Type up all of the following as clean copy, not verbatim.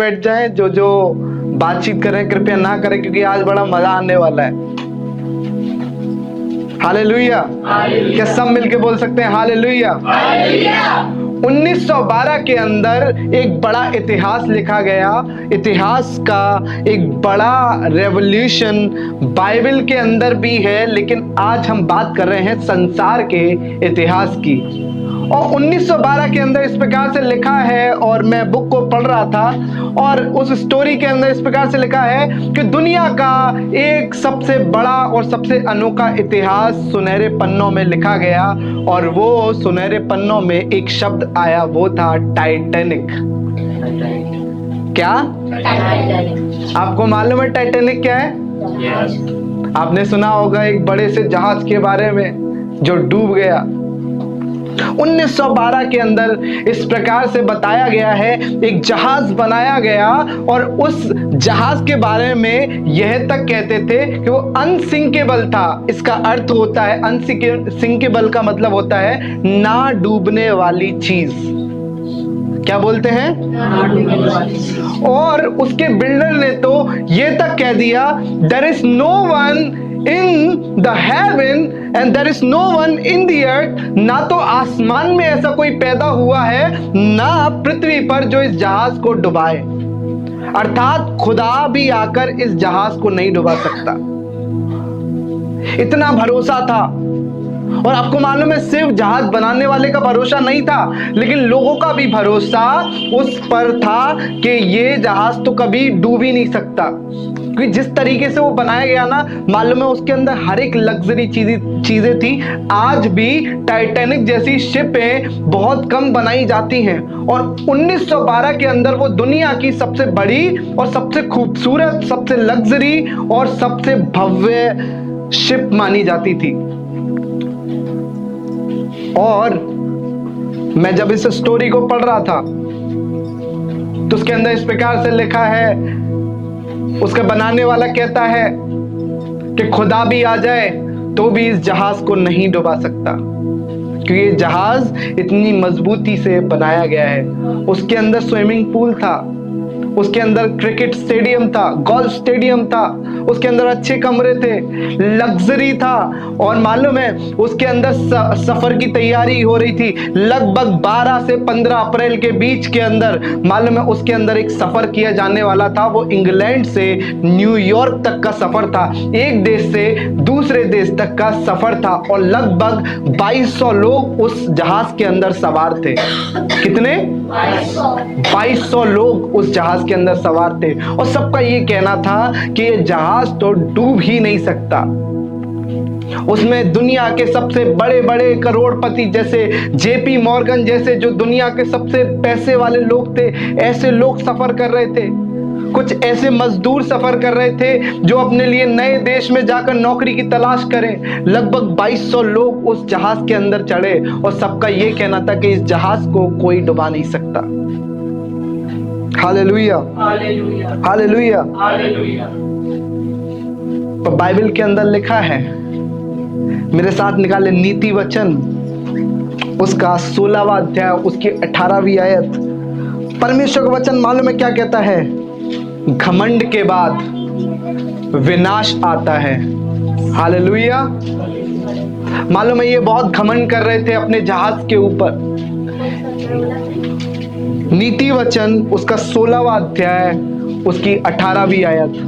बैठ जाएं, जो बातचीत करें कृपया ना करें, क्योंकि आज बड़ा मजा आने वाला है। हालेलुया। क्या सब मिलके बोल सकते हैं हालेलुया? 1912 के अंदर एक बड़ा इतिहास लिखा गया। इतिहास का एक बड़ा रेवोल्यूशन बाइबल के अंदर भी है, लेकिन आज हम बात कर रहे हैं संसार के इतिहास की। और 1912 के अंदर इस प्रकार से लिखा है, और मैं बुक को पढ़ रहा था और उस स्टोरी के अंदर इस प्रकार से लिखा है कि दुनिया का एक सबसे बड़ा और सबसे अनोखा इतिहास सुनहरे पन्नों में लिखा गया, और वो सुनहरे पन्नों में एक शब्द आया, वो था टाइटैनिक। क्या आपको मालूम है टाइटैनिक क्या है? आपने सुना होगा एक बड़े से जहाज के बारे में जो डूब गया। 1912 के अंदर इस प्रकार से बताया गया है, एक जहाज बनाया गया और उस जहाज के बारे में यह तक कहते थे कि वो अनसिंकेबल था। इसका अर्थ होता है, अनसिंकेबल का मतलब होता है ना डूबने वाली चीज। क्या बोलते हैं? और उसके बिल्डर ने तो यह तक कह दिया, there is no one in the heaven and there is no one in the earth, ना तो आसमान में ऐसा कोई पैदा हुआ है, ना पृथ्वी पर जो इस जहाज को डुबाए। अर्थात खुदा भी आकर इस जहाज को नहीं डुबा सकता। इतना भरोसा था। और आपको मालूम है, सिर्फ जहाज बनाने वाले का भरोसा नहीं था, लेकिन लोगों का भी भरोसा उस पर था कि ये जहाज तो कभी डूब ही नहीं सकता, क्योंकि जिस तरीके से वो बनाया गया ना, मालूम है उसके अंदर हर एक लग्जरी चीजें थी। आज भी टाइटैनिक जैसी शिपें बहुत कम बनाई जाती हैं, और 1912 के अंदर वो दुनिया की सबसे बड़ी और सबसे खूबसूरत, सबसे लग्जरी और सबसे भव्य शिप मानी जाती थी। और मैं जब इस स्टोरी को पढ़ रहा था तो उसके अंदर इस प्रकार से लिखा है, उसका बनाने वाला कहता है कि खुदा भी आ जाए तो भी इस जहाज को नहीं डुबा सकता, क्योंकि ये जहाज इतनी मजबूती से बनाया गया है। उसके अंदर स्विमिंग पूल था, उसके अंदर क्रिकेट स्टेडियम था, गोल्फ स्टेडियम था, उसके अंदर अच्छे कमरे थे, लग्जरी था। और मालूम है उसके अंदर सफर की तैयारी हो रही थी। लगभग 12 से 15 अप्रैल के बीच के अंदर मालूम है उसके अंदर एक सफर किया जाने वाला था। वो इंग्लैंड से न्यूयॉर्क तक का सफर था, एक देश से दूसरे देश तक का सफर था, और लगभग 2200 लोग उस जहाज के अंदर सवार थे। कितने? 2200 लोग उस जहाज के अंदर सवार थे, और सबका ये कहना था कि ये जहाज तो डूब ही नहीं सकता। उसमें दुनिया के सबसे बड़े बड़े करोड़पति जैसे जेपी मॉर्गन जैसे जो दुनिया के सबसे पैसे वाले लोग थे, ऐसे लोग सफर कर रहे थे। कुछ ऐसे मजदूर सफर कर रहे थे जो अपने लिए नए देश में जाकर नौकरी की तलाश करें। लगभग 2200 लोग उस जहाज के अंदर चढ़े, और सबका यह कहना था कि इस जहाज को कोई डुबा नहीं सकता। Hallelujah, hallelujah, hallelujah. तो बाइबल के अंदर लिखा है, मेरे साथ निकाले नीति वचन उसका 16वां अध्याय उसकी 18वीं आयत। परमेश्वर का वचन मालूम है क्या कहता है? घमंड के बाद विनाश आता है। हालेलुया। मालूम है ये बहुत घमंड कर रहे थे अपने जहाज के ऊपर। नीति वचन उसका 16वां अध्याय उसकी 18वीं आयत।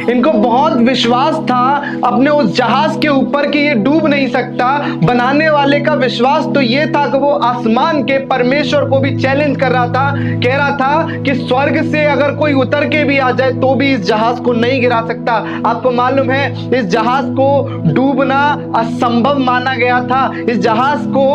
इनको बहुत विश्वास था अपने उस जहाज के ऊपर कि ये डूब नहीं सकता। बनाने वाले का विश्वास तो ये था कि वो आसमान के परमेश्वर को भी चैलेंज कर रहा था, कह रहा था कि स्वर्ग से अगर कोई उतर के भी आ जाए तो भी इस जहाज को नहीं गिरा सकता। आपको मालूम है इस जहाज को डूबना असंभव माना गया था। इस जहाज को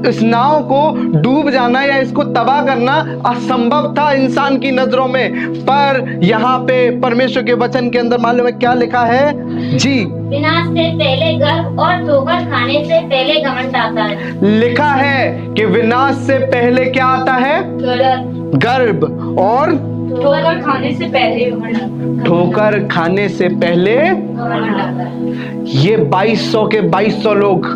इस नाव को डूब जाना या इसको तबाह करना असंभव था इंसान की नजरों में। पर यहाँ पे परमेश्वर के वचन के अंदर मालूम है क्या लिखा है जी? विनाश से पहले गर्व और ठोकर खाने से पहले घमंड आता है। लिखा है कि विनाश से पहले क्या आता है? गर्व और ठोकर खाने से पहले घमंड। ठोकर खाने से पहले ये 2200 के 2200 लोग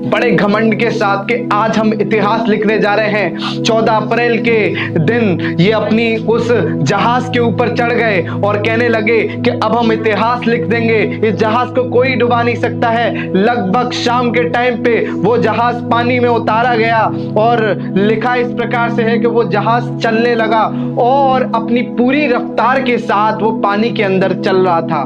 बड़े घमंड के साथ कि आज हम इतिहास लिखने जा रहे हैं। 14 अप्रैल के दिन ये अपनी उस जहाज के ऊपर चढ़ गए और कहने लगे कि अब हम इतिहास लिख देंगे, इस जहाज को कोई डुबा नहीं सकता है। लगभग शाम के टाइम पे वो जहाज पानी में उतारा गया और लिखा इस प्रकार से है कि वो जहाज चलने लगा और अपनी पूरी रफ्तार के साथ वो पानी के अंदर चल रहा था।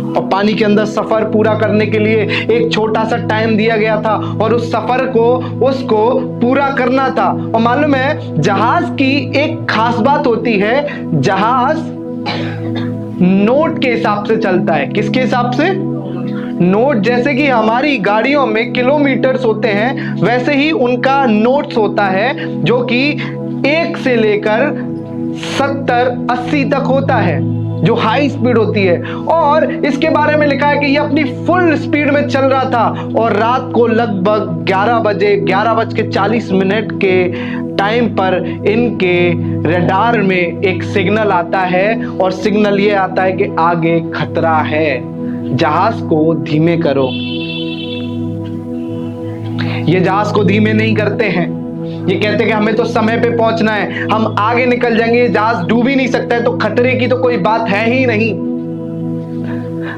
और पानी के अंदर सफर पूरा करने के लिए एक छोटा सा टाइम दिया गया था और उस सफर को उसको पूरा करना था। और मालूम है, जहाज की एक खास बात होती है, जहाज नोट के हिसाब से चलता है। किसके हिसाब से? नोट। जैसे कि हमारी गाड़ियों में किलोमीटर्स होते हैं, वैसे ही उनका नोट्स होता है जो कि 1 से लेकर 70-80 तक होता है, जो हाई स्पीड होती है। और इसके बारे में लिखा है कि ये अपनी फुल स्पीड में चल रहा था और रात को लगभग 11:40 के टाइम पर इनके रडार में एक सिग्नल आता है और सिग्नल ये आता है कि आगे खतरा है, जहाज को धीमे करो। ये जहाज को धीमे नहीं करते हैं, ये कहते हैं कि हमें तो समय पे पहुंचना है, हम आगे निकल जाएंगे, जहाज डूब ही नहीं सकता है, तो खतरे की तो कोई बात है ही नहीं,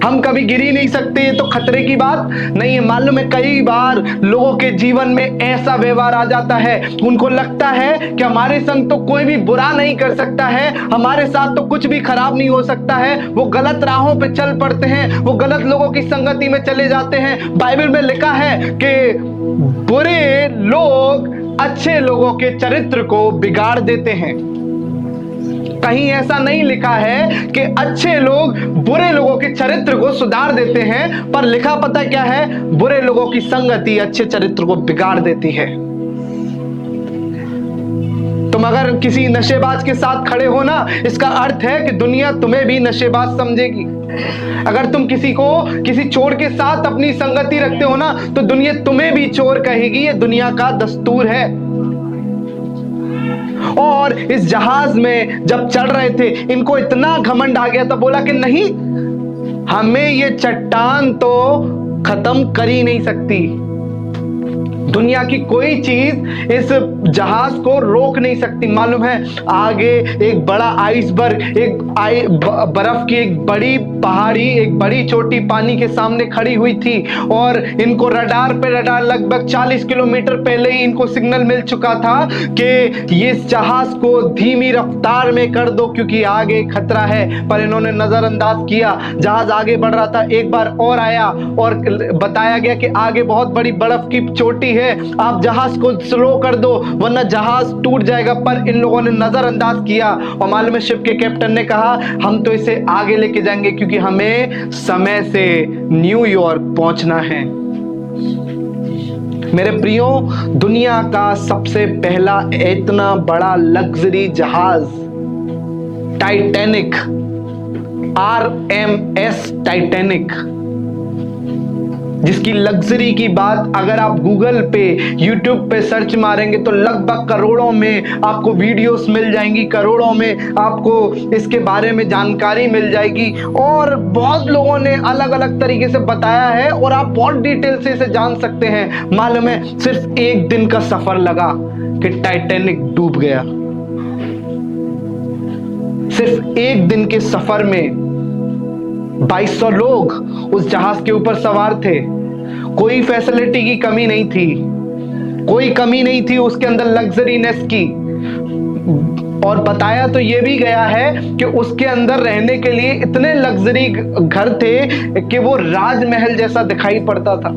हम कभी गिर ही नहीं सकते, ये तो खतरे की बात नहीं है। मालूम है, कई बार लोगों के जीवन में ऐसा व्यवहार आ जाता है, उनको लगता है कि हमारे संग तो कोई भी बुरा नहीं कर सकता है, हमारे साथ तो कुछ भी खराब नहीं हो सकता है। वो गलत राहों पे चल पड़ते हैं, वो गलत लोगों की संगति में चले जाते हैं। बाइबल में लिखा है कि बुरे लोग अच्छे लोगों के चरित्र को बिगाड़ देते हैं। कहीं ऐसा नहीं लिखा है कि अच्छे लोग बुरे लोगों के चरित्र को सुधार देते हैं, पर लिखा पता क्या है? बुरे लोगों की संगति अच्छे चरित्र को बिगाड़ देती है। तुम अगर किसी नशेबाज के साथ खड़े हो ना, इसका अर्थ है कि दुनिया तुम्हें भी नशेबाज समझेगी। अगर तुम किसी चोर के साथ अपनी संगति रखते हो ना, तो दुनिया तुम्हें भी चोर कहेगी। ये दुनिया का दस्तूर है। और इस जहाज में जब चढ़ रहे थे, इनको इतना घमंड आ गया था, बोला कि नहीं, हमें ये चट्टान तो खत्म कर ही नहीं सकती, दुनिया की कोई चीज इस जहाज को रोक नहीं सकती। मालूम है, आगे एक बड़ा आइसबर्ग, बर्फ की एक बड़ी पहाड़ी, एक बड़ी चोटी पानी के सामने खड़ी हुई थी और इनको रडार लगभग 40 किलोमीटर पहले ही इनको सिग्नल मिल चुका था कि ये जहाज को धीमी रफ्तार में कर दो क्योंकि आगे खतरा है। पर इन्होंने नजरअंदाज किया। जहाज आगे बढ़ रहा था, एक बार और आया और बताया गया कि आगे बहुत बड़ी बर्फ की चोटी है, आप जहाज को स्लो कर दो वरना जहाज टूट जाएगा। पर इन लोगों ने नजरअंदाज किया और मालूम है, शिप के कैप्टन ने कहा, हम तो इसे आगे लेके जाएंगे क्योंकि हमें समय से न्यूयॉर्क पहुंचना है। मेरे प्रियो, दुनिया का सबसे पहला इतना बड़ा लग्जरी जहाज टाइटैनिक, RMS टाइटैनिक, जिसकी लग्जरी की बात अगर आप गूगल पे, यूट्यूब पे सर्च मारेंगे तो लगभग करोड़ों में आपको वीडियोस मिल जाएंगी, करोड़ों में आपको इसके बारे में जानकारी मिल जाएगी और बहुत लोगों ने अलग अलग तरीके से बताया है और आप बहुत डिटेल से इसे जान सकते हैं। मालूम है, सिर्फ 1 दिन का सफर लगा कि टाइटैनिक डूब गया। सिर्फ 1 दिन के सफर में 2200 लोग उस जहाज के ऊपर सवार थे। कोई फैसिलिटी की कमी नहीं थी, कोई कमी नहीं थी उसके अंदर लग्जरीनेस की। और बताया तो ये भी गया है कि उसके अंदर रहने के लिए इतने लग्जरी घर थे कि वो राजमहल जैसा दिखाई पड़ता था।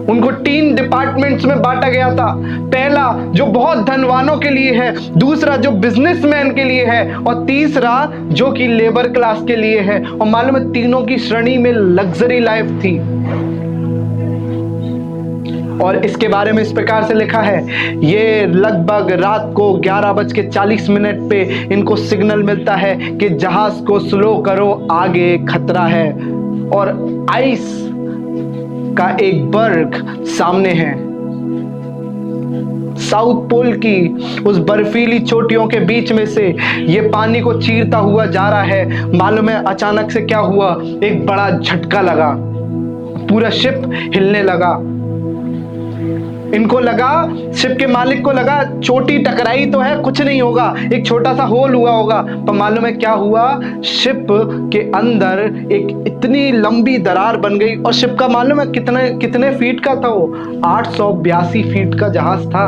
उनको 3 डिपार्टमेंट्स में बांटा गया था। पहला जो बहुत धनवानों के लिए है, दूसरा जो बिजनेसमैन के लिए है और तीसरा जो कि लेबर क्लास के लिए है। और मालूम है, तीनों की श्रेणी में लग्जरी लाइफ थी। और इसके बारे में इस प्रकार से लिखा है, ये लगभग रात को 11:40 पे इनको सिग्नल मिलता है कि जहाज को स्लो करो, आगे खतरा है। और आइस का एक बर्ग सामने है। साउथ पोल की उस बर्फीली चोटियों के बीच में से ये पानी को चीरता हुआ जा रहा है। मालूम है, अचानक से क्या हुआ? एक बड़ा झटका लगा, पूरा शिप हिलने लगा। इनको लगा, शिप के मालिक को लगा चोटी टकराई तो है, कुछ नहीं होगा, एक छोटा सा होल हुआ होगा। पर मालूम है क्या हुआ? शिप के अंदर एक इतनी लंबी दरार बन गई। और शिप का मालूम है कितने कितने फीट का था वो? 882 फीट का जहाज था।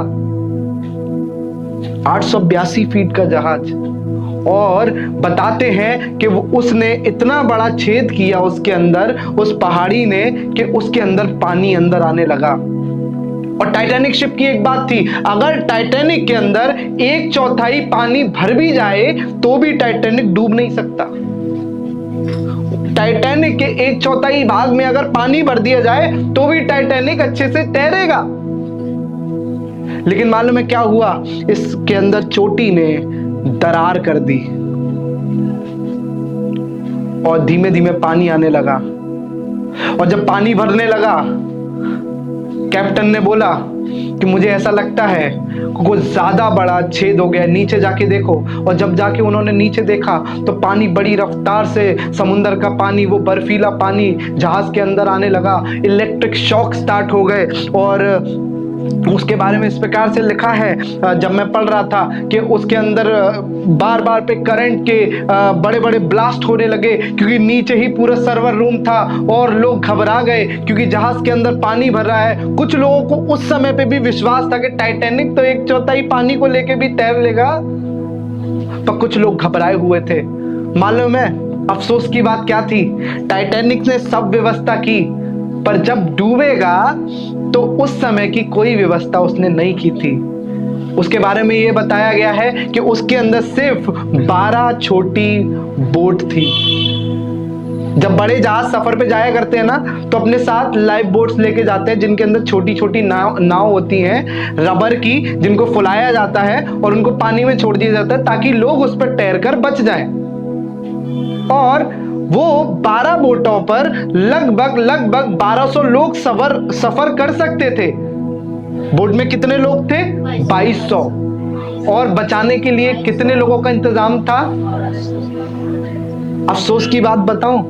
882 फीट का जहाज। और बताते हैं कि वो उसने इतना बड़ा छेद किया उसके अंदर, उस पहाड़ी ने, कि उसके अंदर पानी अंदर आने लगा। और टाइटैनिक शिप की एक बात थी, अगर टाइटैनिक के अंदर 1/4 पानी भर भी जाए तो भी टाइटैनिक डूब नहीं सकता। टाइटैनिक के 1/4 भाग में अगर पानी भर दिया जाए तो भी टाइटैनिक अच्छे से तैरेगा। लेकिन मालूम है क्या हुआ? इसके अंदर चोटी ने दरार कर दी और धीमे धीमे पानी आने लगा। और जब पानी भरने लगा, कैप्टन ने बोला कि मुझे ऐसा लगता है कुछ ज्यादा बड़ा छेद हो गया, नीचे जाके देखो। और जब जाके उन्होंने नीचे देखा तो पानी बड़ी रफ्तार से, समुंदर का पानी, वो बर्फीला पानी जहाज के अंदर आने लगा। इलेक्ट्रिक शॉक स्टार्ट हो गए। और उसके बारे में इस प्रकार से लिखा है, जब मैं पढ़ रहा था, कि उसके अंदर बार बार पे करंट के बड़े बड़े ब्लास्ट होने लगे, क्योंकि नीचे ही पूरा सर्वर रूम था। और लोग घबरा गए क्योंकि जहाज के अंदर पानी भर रहा है। कुछ लोगों को उस समय पे भी विश्वास था कि टाइटैनिक तो 1/4 पानी को लेके भी तैर लेगा, पर कुछ लोग घबराए हुए थे। मालूम है अफसोस की बात क्या थी? टाइटैनिक ने सब व्यवस्था की, पर जब डूबेगा तो उस समय की कोई व्यवस्था उसने नहीं की थी। उसके बारे में यह बताया गया है कि उसके अंदर सिर्फ 12 छोटी बोट थी। जब बड़े जहाज सफर पे जाया करते हैं ना, तो अपने साथ लाइफ बोट्स लेके जाते हैं, जिनके अंदर छोटी छोटी नाव होती हैं रबर की, जिनको फुलाया जाता है और उनको पानी में छोड़ दिया जाता है ताकि लोग उस पर तैरकर बच जाएं। और वो 12 बोटों पर लगभग 1200 लोग सफर कर सकते थे। बोट में कितने लोग थे? 2200। और बचाने के लिए कितने लोगों का इंतजाम था? अफसोस की बात बताऊं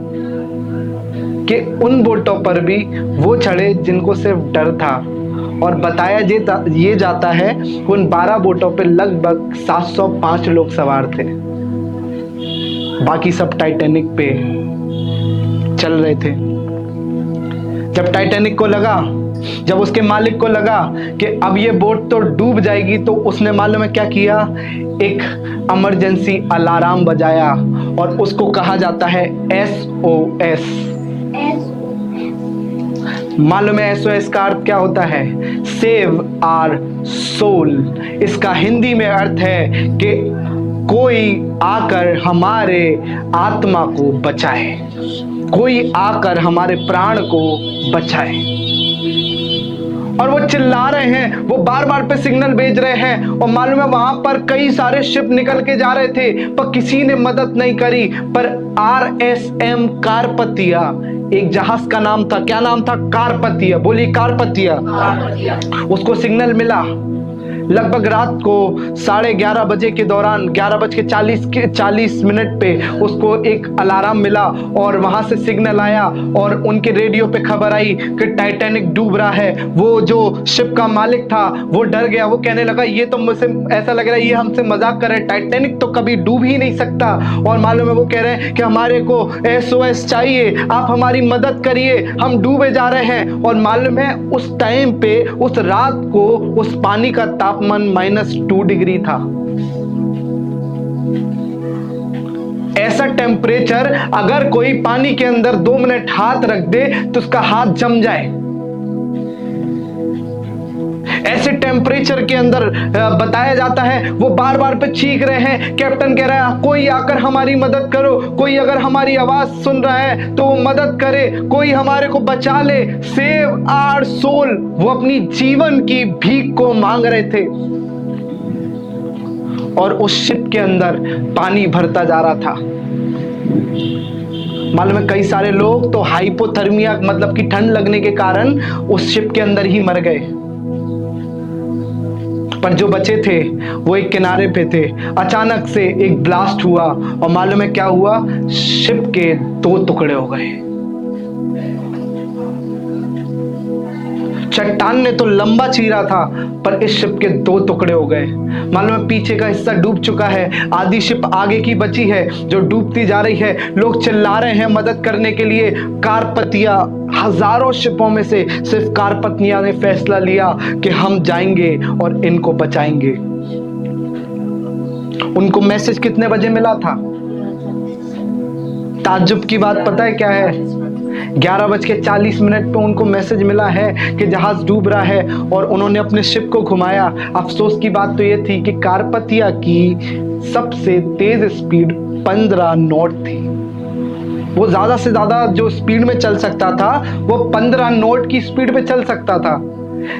कि उन बोटों पर भी वो चढ़े जिनको सिर्फ डर था। और बताया ये जाता है उन 12 बोटों पर लगभग 705 लोग सवार थे। बाकी सब टाइटैनिक पे चल रहे थे। जब टाइटैनिक को लगा, जब उसके मालिक को लगा कि अब ये बोट तो डूब जाएगी, तो उसने मालूम है क्या किया? एक इमरजेंसी अलार्म बजाया और उसको कहा जाता है SOS। मालूम है SOS का अर्थ क्या होता है? Save our soul. इसका हिंदी में अर्थ है कि कोई आकर हमारे आत्मा को बचाए, कोई आकर हमारे प्राण को बचाए। और वो चिल्ला रहे हैं, वो बार बार पे सिग्नल भेज रहे हैं। और मालूम है वहां पर कई सारे शिप निकल के जा रहे थे, पर किसी ने मदद नहीं करी। पर RSM कारपतिया, एक जहाज का नाम था। क्या नाम था? कारपतिया। बोली कारपतिया। उसको सिग्नल मिला लगभग रात को 11:30 बजे के दौरान, 11:40 पे उसको एक अलार्म मिला और वहां से सिग्नल आया और उनके रेडियो पे खबर आई कि टाइटैनिक डूब रहा है। वो जो शिप का मालिक था वो डर गया। वो कहने लगा ये तो मुझसे ऐसा लग रहा है ये हमसे मजाक कर रहे हैं, टाइटैनिक तो कभी डूब ही नहीं सकता। और मालूम है वो कह रहे हैं कि हमारे को SOS चाहिए, आप हमारी मदद करिए, हम डूबे जा रहे हैं। और मालूम है उस टाइम पे, उस रात को, उस पानी का तापमान -2 डिग्री था। ऐसा टेम्परेचर अगर कोई पानी के अंदर 2 मिनट हाथ रख दे तो उसका हाथ जम जाए। ऐसे टेम्परेचर के अंदर बताया जाता है वो बार बार पे चीख रहे हैं। कैप्टन कह रहा है कोई आकर हमारी मदद करो, कोई अगर हमारी आवाज सुन रहा है तो वो मदद करे, कोई हमारे को बचा ले, सेव आवर सोल। वो अपनी जीवन की भीख को मांग रहे थे। और उस शिप के अंदर पानी भरता जा रहा था। मालूम है कई सारे लोग तो हाइपोथर्मिया, मतलब कि ठंड लगने के कारण उस शिप के अंदर ही मर गए। पर जो बचे थे वो एक किनारे पे थे। अचानक से एक ब्लास्ट हुआ और मालूम है क्या हुआ? शिप के 2 टुकड़े हो गए। चट्टान ने तो लंबा चीरा था, पर इस शिप के 2 टुकड़े हो गए। मालूम है पीछे का हिस्सा डूब चुका है, आधी शिप आगे की बची है जो डूबती जा रही है। लोग चिल्ला रहे हैं मदद करने के लिए। कारपतिया, हजारों शिपों में से सिर्फ कारपतिया ने फैसला लिया कि हम जाएंगे और इनको बचाएंगे। उनको मैसेज कितने बजे मिला था? ताज्जुब की बात पता है क्या है? 11:40 पे उनको मैसेज मिला है कि जहाज डूब रहा है, और उन्होंने अपने शिप को घुमाया। अफसोस की बात तो यह थी कि कारपतिया की सबसे तेज स्पीड 15 नॉट थी। वो ज्यादा से ज्यादा जो स्पीड में चल सकता था वो 15 नॉट की स्पीड पे चल सकता था।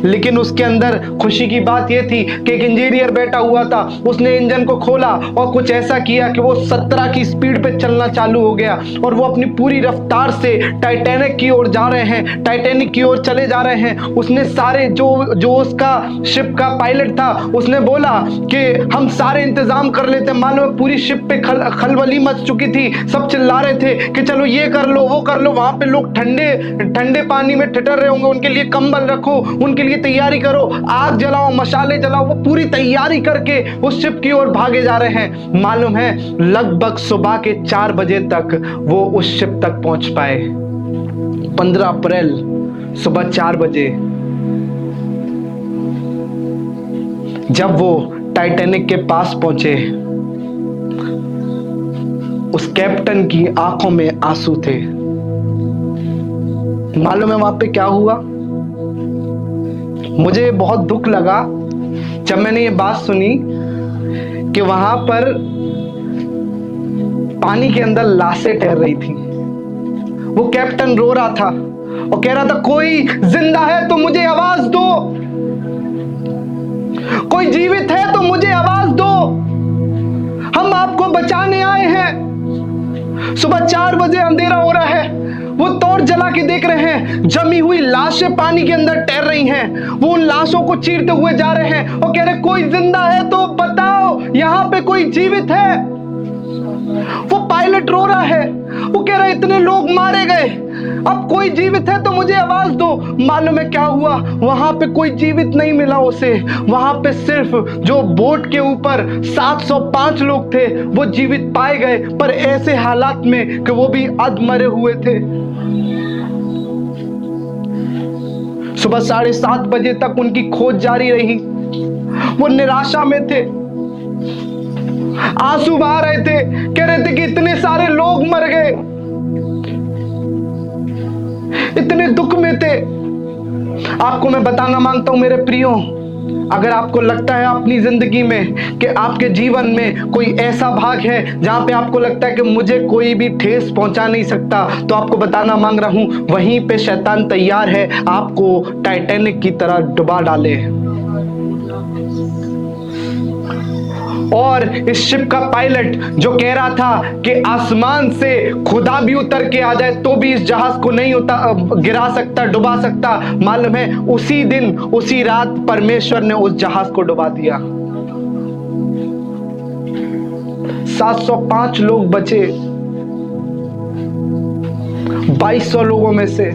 लेकिन उसके अंदर खुशी की बात यह थी कि एक इंजीनियर बैठा हुआ था। उसने इंजन को खोला और कुछ ऐसा किया कि वो 17 की स्पीड पे चलना चालू हो गया, और वो अपनी पूरी रफ्तार से टाइटैनिक की ओर जा रहे हैं, टाइटैनिक की ओर चले जा रहे हैं। उसने सारे जो उसका शिप का पायलट था, उसने बोला कि हम सारे इंतजाम कर लेते हैं। मालूम पूरी शिप पे खलबली मच चुकी थी। सब चिल्ला रहे थे कि चलो ये कर लो, वो कर लो। वहां पे लोग ठंडे पानी में ठिठर रहे होंगे, उनके लिए कंबल रखो, उनके लिए तैयारी करो, आग जलाओ, मशाले जलाओ। वो पूरी तैयारी करके उस शिप की ओर भागे जा रहे हैं। मालूम है लगभग सुबह के 4 बजे तक वो उस शिप तक पहुंच पाए। 15 अप्रैल सुबह 4 बजे जब वो टाइटैनिक के पास पहुंचे, उस कैप्टन की आंखों में आंसू थे। मालूम है वहां पे क्या हुआ? मुझे बहुत दुख लगा जब मैंने ये बात सुनी कि वहां पर पानी के अंदर लाशें तैर रही थी। वो कैप्टन रो रहा था और कह रहा था कोई जिंदा है तो मुझे आवाज दो, कोई जीवित है तो मुझे आवाज दो, हम आपको बचाने आए हैं। सुबह 4 बजे अंधेरा हो रहा है। वो टॉर्च जला के देख रहे हैं, जमी हुई लाशें पानी के अंदर तैर रही हैं। वो उन लाशों को चीरते हुए जा रहे हैं और कह रहे कोई जिंदा है तो बताओ, यहां पे कोई जीवित है। वो पायलट रो रहा है, वो कह रहा है इतने लोग मारे गए, अब कोई जीवित है तो मुझे आवाज दो। मालूम है क्या हुआ? वहां पे कोई जीवित नहीं मिला उसे। वहां पे सिर्फ जो बोट के ऊपर 705 लोग थे वो जीवित पाए गए, पर ऐसे हालात में कि वो भी अधमरे हुए थे। सुबह 7:30 बजे तक उनकी खोज जारी रही। वो निराशा में थे, आंसू बहा रहे थे, कह रहे थे कि इतने सारे लोग मर गए, इतने दुख में थे। आपको मैं बताना मांगता हूं मेरे प्रियो, अगर आपको लगता है अपनी जिंदगी में कि आपके जीवन में कोई ऐसा भाग है जहां पे आपको लगता है कि मुझे कोई भी ठेस पहुंचा नहीं सकता, तो आपको बताना मांग रहा हूं वहीं पे शैतान तैयार है आपको टाइटैनिक की तरह डुबा डाले। और इस शिप का पायलट जो कह रहा था कि आसमान से खुदा भी उतर के आ जाए तो भी इस जहाज को नहीं गिरा सकता, डुबा सकता, मालूम है उसी दिन उसी रात परमेश्वर ने उस जहाज को डुबा दिया। 705 लोग बचे 2200 लोगों में से।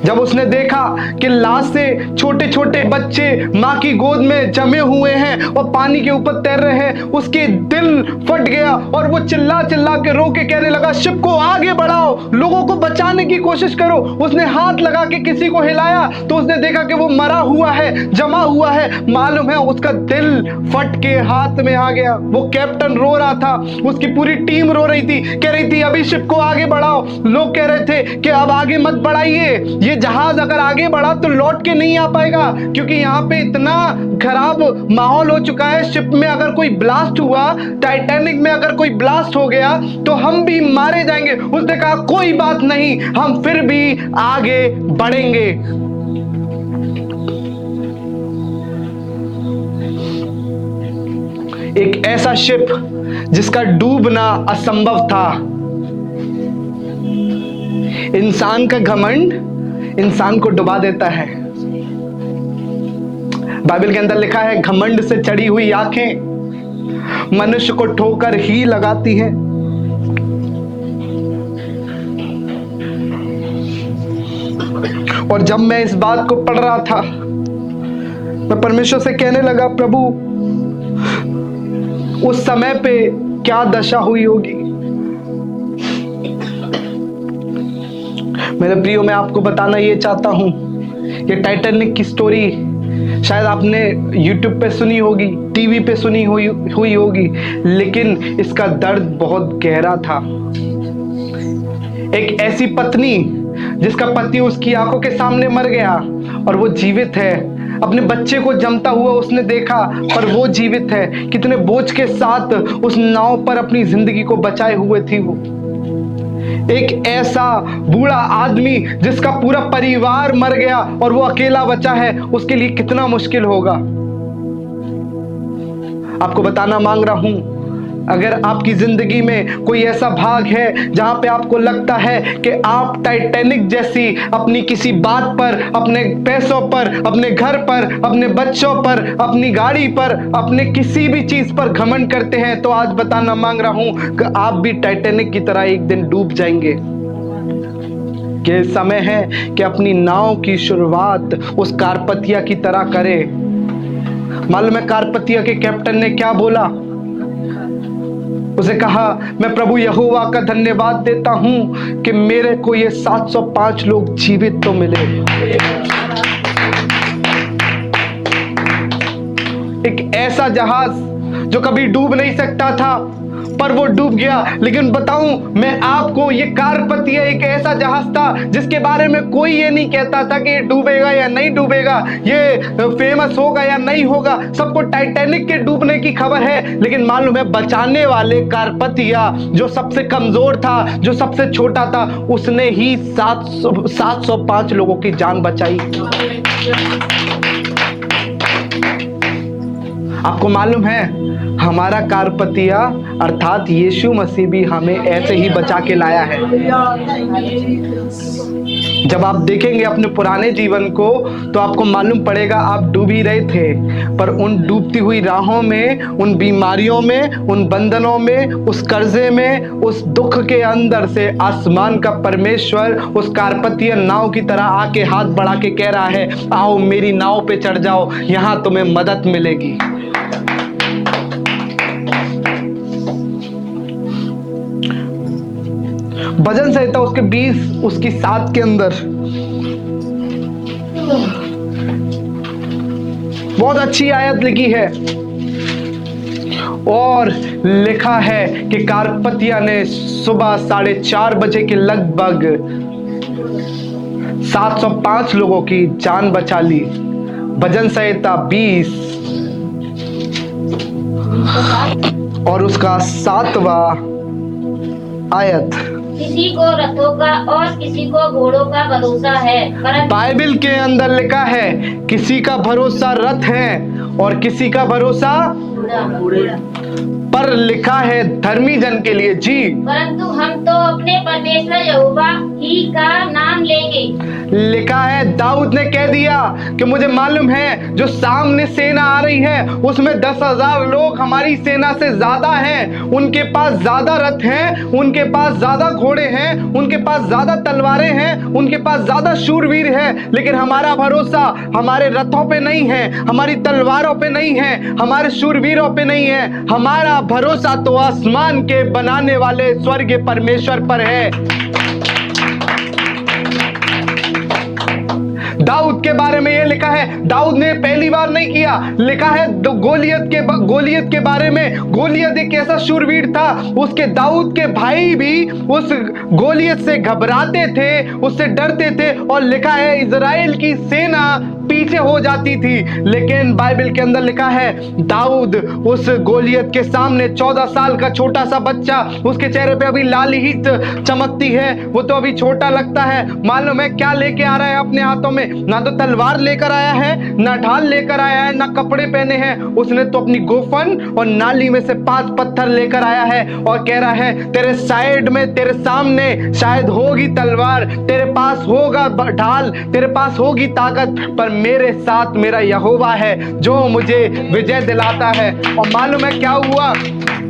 जब उसने देखा कि लाशें, छोटे छोटे बच्चे मां की गोद में जमे हुए हैं और पानी के ऊपर तैर रहे हैं, उसके दिल फट गया और वो चिल्ला चिल्ला के रो के कहने लगा शिप को आगे बढ़ाओ, लोगों को बचाने की कोशिश करो। उसने हाथ लगा के किसी को हिलाया तो उसने देखा कि वो मरा हुआ है, जमा हुआ है। मालूम है उसका दिल फट के हाथ में आ गया। वो कैप्टन रो रहा था, उसकी पूरी टीम रो रही थी, कह रही थी अभी शिप को आगे बढ़ाओ। लोग कह रहे थे कि अब आगे मत बढ़ाइए, ये जहाज अगर आगे बढ़ा तो लौट के नहीं आ पाएगा, क्योंकि यहाँ पे इतना खराब माहौल हो चुका है। शिप में अगर कोई ब्लास्ट हुआ, टाइटैनिक में अगर कोई ब्लास्ट हो गया तो हम भी मारे जाएंगे। उसने कहा कोई बात नहीं, हम फिर भी आगे बढ़ेंगे। एक ऐसा शिप जिसका डूबना असंभव था। इंसान का घमंड इंसान को डुबा देता है। बाइबल के अंदर लिखा है घमंड से चढ़ी हुई आंखें मनुष्य को ठोकर ही लगाती हैं। और जब मैं इस बात को पढ़ रहा था, मैं परमेश्वर से कहने लगा, प्रभु उस समय पे क्या दशा हुई होगी। मेरे प्रियो, मैं आपको बताना ये चाहता हूं, ये टाइटैनिक की स्टोरी शायद आपने YouTube पे सुनी होगी, टीवी पे सुनी हुई होगी, लेकिन इसका दर्द बहुत गहरा था। एक ऐसी पत्नी जिसका पति उसकी आंखों के सामने मर गया और वो जीवित है। अपने बच्चे को जमता हुआ उसने देखा, पर वो जीवित है। कितने बोझ के साथ उस नाव पर अपनी जिंदगी को बचाए हुए थी वो। एक ऐसा बूढ़ा आदमी जिसका पूरा परिवार मर गया और वो अकेला बचा है, उसके लिए कितना मुश्किल होगा। आपको बताना मांग रहा हूं, अगर आपकी जिंदगी में कोई ऐसा भाग है जहां पे आपको लगता है कि आप टाइटैनिक जैसी अपनी किसी बात पर, अपने पैसों पर, अपने घर पर, अपने बच्चों पर, अपनी गाड़ी पर, अपने किसी भी चीज पर घमंड करते हैं, तो आज बताना मांग रहा हूं कि आप भी टाइटैनिक की तरह एक दिन डूब जाएंगे। कि समय है कि अपनी नाव की शुरुआत उस कारपतिया की तरह करें। मालूम है कारपतिया के कैप्टन ने क्या बोला? उसे कहा, मैं प्रभु यहोवा का धन्यवाद देता हूं कि मेरे को ये 705 लोग जीवित तो मिले। एक ऐसा जहाज जो कभी डूब नहीं सकता था, पर वो डूब गया। लेकिन बताऊं मैं आपको, ये कारपतिया एक ऐसा जहाज था जिसके बारे में कोई ये नहीं कहता था कि ये डूबेगा या नहीं डूबेगा, ये फेमस होगा या नहीं होगा। सबको टाइटैनिक के डूबने की खबर है, लेकिन मालूम है बचाने वाले कारपतिया जो सबसे कमजोर था, जो सबसे छोटा था, उसने ही 705 लोगों की जान बचाई। आपको मालूम है हमारा कारपतिया अर्थात यीशु मसीह भी हमें ऐसे ही बचा के लाया है। जब आप देखेंगे अपने पुराने जीवन को तो आपको मालूम पड़ेगा आप डूब ही रहे थे, पर उन डूबती हुई राहों में, उन बीमारियों में, उन बंधनों में, उस कर्जे में, उस दुख के अंदर से आसमान का परमेश्वर उस कारपतिया नाव की तरह आके हाथ बढ़ा के कह रहा है, आओ मेरी नाव पे चढ़ जाओ, यहां तुम्हें मदद मिलेगी। भजन संहिता उसके 20 उसकी 7 के अंदर बहुत अच्छी आयत लिखी है और लिखा है कि कारपतिया ने सुबह 4:30 बजे के लगभग 705 लोगों की जान बचा ली। भजन संहिता 20 और उसका 7वां आयत। किसी को रथों का और किसी को घोड़ों का भरोसा है। बाइबल के अंदर लिखा है किसी का भरोसा रथ है और किसी का भरोसा पर लिखा है धर्मी जन के लिए जी, परंतु हम तो अपने परमेश्वर यहोवा ही का नाम लेंगे। लिखा है दाऊद ने कह दिया कि मुझे मालूम है जो सामने सेना आ रही है उसमें 10,000 लोग हमारी सेना से ज्यादा हैं, उनके पास ज्यादा रथ हैं, उनके पास ज्यादा घोड़े हैं, उनके पास ज्यादा तलवारें हैं, उनके पास ज्यादा शूरवीर हैं, लेकिन हमारा भरोसा हमारे रथों पे नहीं है, हमारी तलवारों पे नहीं है, हमारे शूरवीरों पे नहीं है, हमारा भरोसा तो आसमान के बनाने वाले स्वर्गीय परमेश्वर पर है। दाऊद के बारे में ये लिखा है, दाऊद ने पहली बार नहीं किया, लिखा है गोलियत के बारे में। गोलियत एक ऐसा शूरवीर था, उसके दाऊद के भाई भी उस गोलियत से घबराते थे, उससे डरते थे, और लिखा है इजराइल की सेना पीछे हो जाती थी। लेकिन बाइबल के अंदर लिखा है दाऊद उस गोलियत के सामने 14 साल का छोटा सा बच्चा, उसके चेहरे पे अभी लाली ही चमकती है, वो तो अभी छोटा लगता है। मालूम है क्या लेके आ रहा है अपने हाथों में? ना तो तलवार लेकर आया है, ना ढाल लेकर आया है, ना कपड़े पहने हैं, उसने तो अपनी गोफन और नाली में से 5 पत्थर लेकर आया है और कह रहा है तेरे साइड में, तेरे सामने शायद होगी तलवार, तेरे पास होगा ढाल, तेरे पास होगी ताकत, पर मेरे साथ मेरा यहोवा है जो मुझे विजय दिलाता है। और मालूम है क्या हुआ?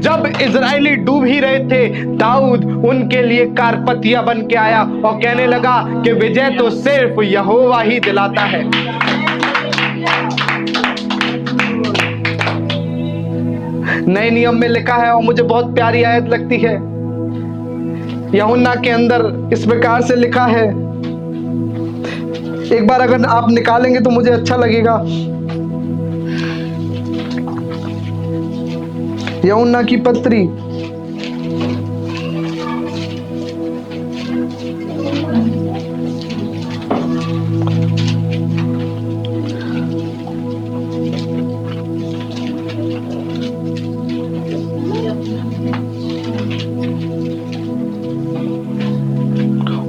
जब इजरायली डूब ही रहे थे, दाऊद उनके लिए कारपतिया बन के आया और कहने लगा कि विजय तो सिर्फ यहोवा ही दिलाता है। नए नियम में लिखा है और मुझे बहुत प्यारी आयत लगती है, यूहन्ना के अंदर इस प्रकार से लिखा है, एक बार अगर आप निकालेंगे तो मुझे अच्छा लगेगा। यूहन्ना की पत्री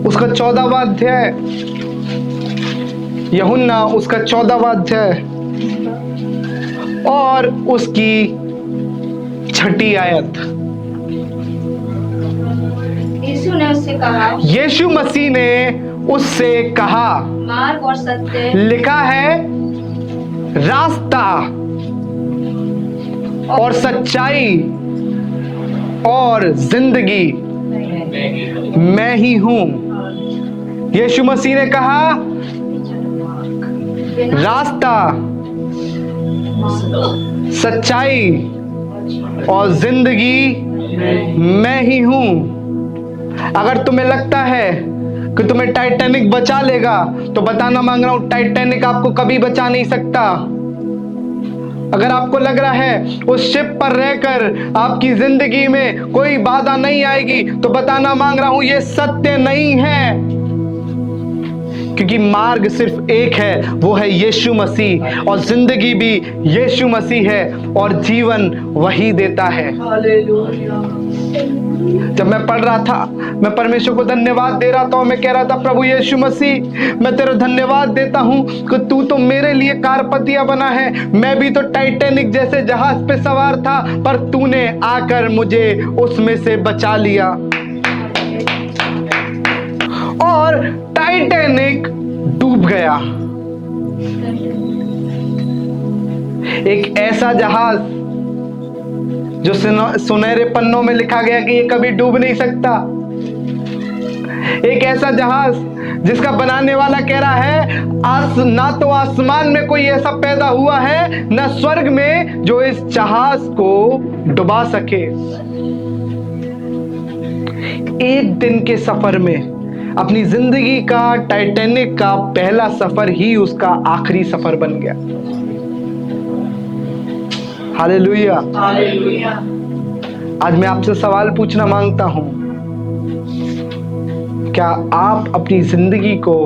उसका 14वां अध्याय, यूहन्ना उसका 14वां अध्याय और उसकी 6ठी आयत। यीशु ने उससे कहा, यीशु मसीह ने उससे कहा, मार्ग और सत्य, लिखा है रास्ता और सच्चाई और जिंदगी मैं ही हूं। यीशु मसीह ने कहा रास्ता, सच्चाई और जिंदगी मैं ही हूं। अगर तुम्हें लगता है कि तुम्हें टाइटैनिक बचा लेगा तो बताना मांग रहा हूं, टाइटैनिक आपको कभी बचा नहीं सकता। अगर आपको लग रहा है उस शिप पर रहकर आपकी जिंदगी में कोई बाधा नहीं आएगी तो बताना मांग रहा हूं, यह सत्य नहीं है। क्योंकि मार्ग सिर्फ एक है, वो है यीशु मसीह, और जिंदगी भी यीशु मसीह है और जीवन वही देता है। जब मैं पढ़ रहा था, मैं परमेश्वर को धन्यवाद दे रहा था और मैं कह रहा था, प्रभु यीशु मसीह, मैं तेरा धन्यवाद देता हूं कि तू तो मेरे लिए कारपतिया बना है। मैं भी तो टाइटैनिक जैसे जहाज पे सवार था, पर तूने आकर मुझे उसमें से बचा लिया। और टाइटैनिक डूब गया। एक ऐसा जहाज जो सुनहरे पन्नों में लिखा गया कि ये कभी डूब नहीं सकता। एक ऐसा जहाज जिसका बनाने वाला कह रहा है, ना तो आसमान में कोई ऐसा पैदा हुआ है, न स्वर्ग में, जो इस जहाज को डुबा सके। एक दिन के सफर में अपनी जिंदगी का टाइटैनिक का पहला सफर ही उसका आखिरी सफर बन गया। हालेलुया। आज मैं आपसे सवाल पूछना मांगता हूं, क्या आप अपनी जिंदगी को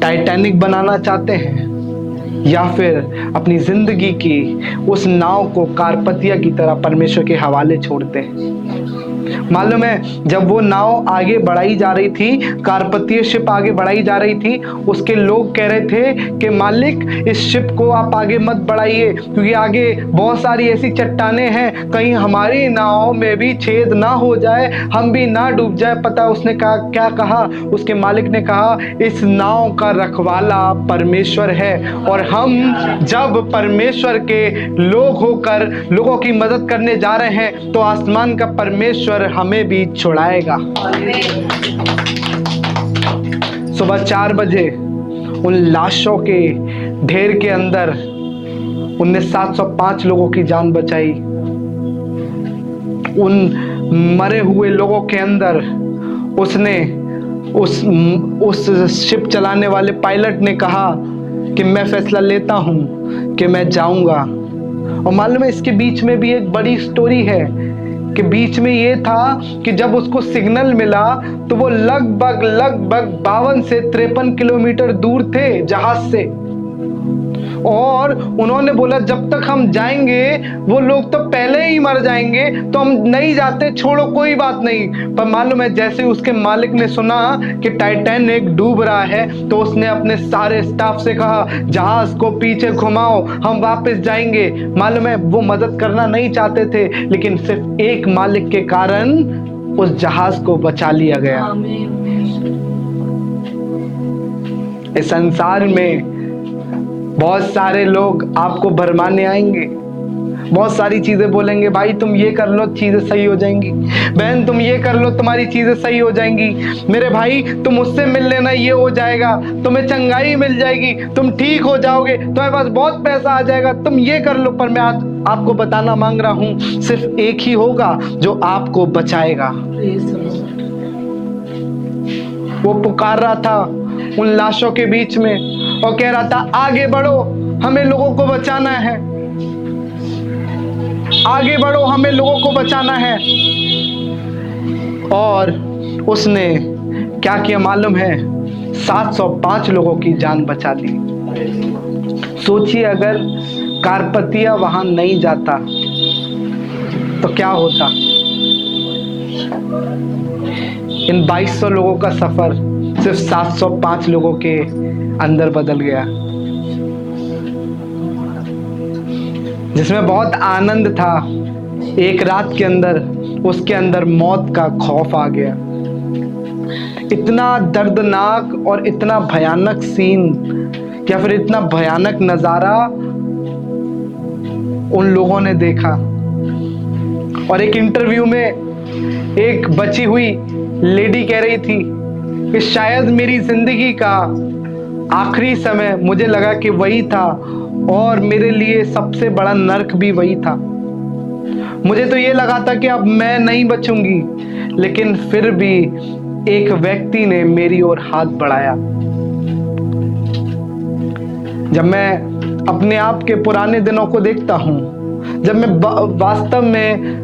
टाइटैनिक बनाना चाहते हैं या फिर अपनी जिंदगी की उस नाव को कारपतिया की तरह परमेश्वर के हवाले छोड़ते हैं? मालूम है, जब वो नाव आगे बढ़ाई जा रही थी, कारपतिया शिप आगे बढ़ाई जा रही थी, उसके लोग कह रहे थे कि मालिक, इस शिप को आप आगे मत बढ़ाइए क्योंकि आगे बहुत सारी ऐसी चट्टानें हैं, कहीं हमारी नाव में भी छेद ना हो जाए, हम भी ना डूब जाए। पता उसने कहा, क्या कहा? उसके मालिक ने कहा, इस नाव का रखवाला परमेश्वर है और हम जब परमेश्वर के लोग होकर लोगों की मदद करने जा रहे हैं तो आसमान का परमेश्वर हमें भी छुड़ाएगा। सुबह 4 बजे उन लाशों के ढेर के अंदर उनने 705 लोगों की जान बचाई। उन मरे हुए लोगों के अंदर उसने उस शिप चलाने वाले पायलट ने कहा कि मैं फैसला लेता हूं कि मैं जाऊंगा। और मालूम है, इसके बीच में भी एक बड़ी स्टोरी है कि बीच में ये था कि जब उसको सिग्नल मिला तो वो लगभग 52 से 53 किलोमीटर दूर थे जहाज से, और उन्होंने बोला जब तक हम जाएंगे वो लोग तो पहले ही मर जाएंगे, तो हम नहीं जाते, छोड़ो कोई बात नहीं। पर मालूम है, जैसे उसके मालिक ने सुना कि टाइटैनिक डूब रहा है तो उसने अपने सारे स्टाफ से कहा, जहाज को पीछे घुमाओ, हम वापस जाएंगे। मालूम है, वो मदद करना नहीं चाहते थे, लेकिन सिर्फ एक मालिक के कारण उस जहाज को बचा लिया गया। इस संसार में बहुत सारे लोग आपको भरमाने आएंगे, बहुत सारी चीजें बोलेंगे, भाई तुम ये कर लो चीजें सही हो जाएंगी, बहन तुम ये कर लो तुम्हारी चीजें सही हो जाएंगी, मेरे भाई तुम उससे मिल लेना ये हो जाएगा, तुम्हें चंगाई मिल जाएगी, तुम ठीक हो जाओगे, तुम्हारे पास बहुत पैसा आ जाएगा, तुम ये कर लो। पर मैं आज आपको बताना मांग रहा हूं, सिर्फ एक ही होगा जो आपको बचाएगा। वो पुकार रहा था उन लाशों के बीच में और कह रहा था आगे बढ़ो, हमें लोगों को बचाना है, आगे बढ़ो, हमें लोगों को बचाना है। और उसने क्या किया मालूम है? 705 लोगों की जान बचा ली। सोचिए अगर कारपतिया वहां नहीं जाता तो क्या होता। इन 2200 लोगों का सफर सिर्फ 705 लोगों के अंदर बदल गया, जिसमें बहुत आनंद था। एक रात के अंदर उसके अंदर मौत का खौफ आ गया। इतना दर्दनाक और इतना भयानक सीन या फिर इतना भयानक नजारा उन लोगों ने देखा। और एक इंटरव्यू में एक बची हुई लेडी कह रही थी कि शायद मेरी जिंदगी का आखिरी समय मुझे लगा कि वही था और मेरे लिए सबसे बड़ा नर्क भी वही था। मुझे तो ये लगा था कि अब मैं नहीं बचूंगी, लेकिन फिर भी एक व्यक्ति ने मेरी ओर हाथ बढ़ाया। जब मैं अपने आप के पुराने दिनों को देखता हूँ, जब मैं वास्तव में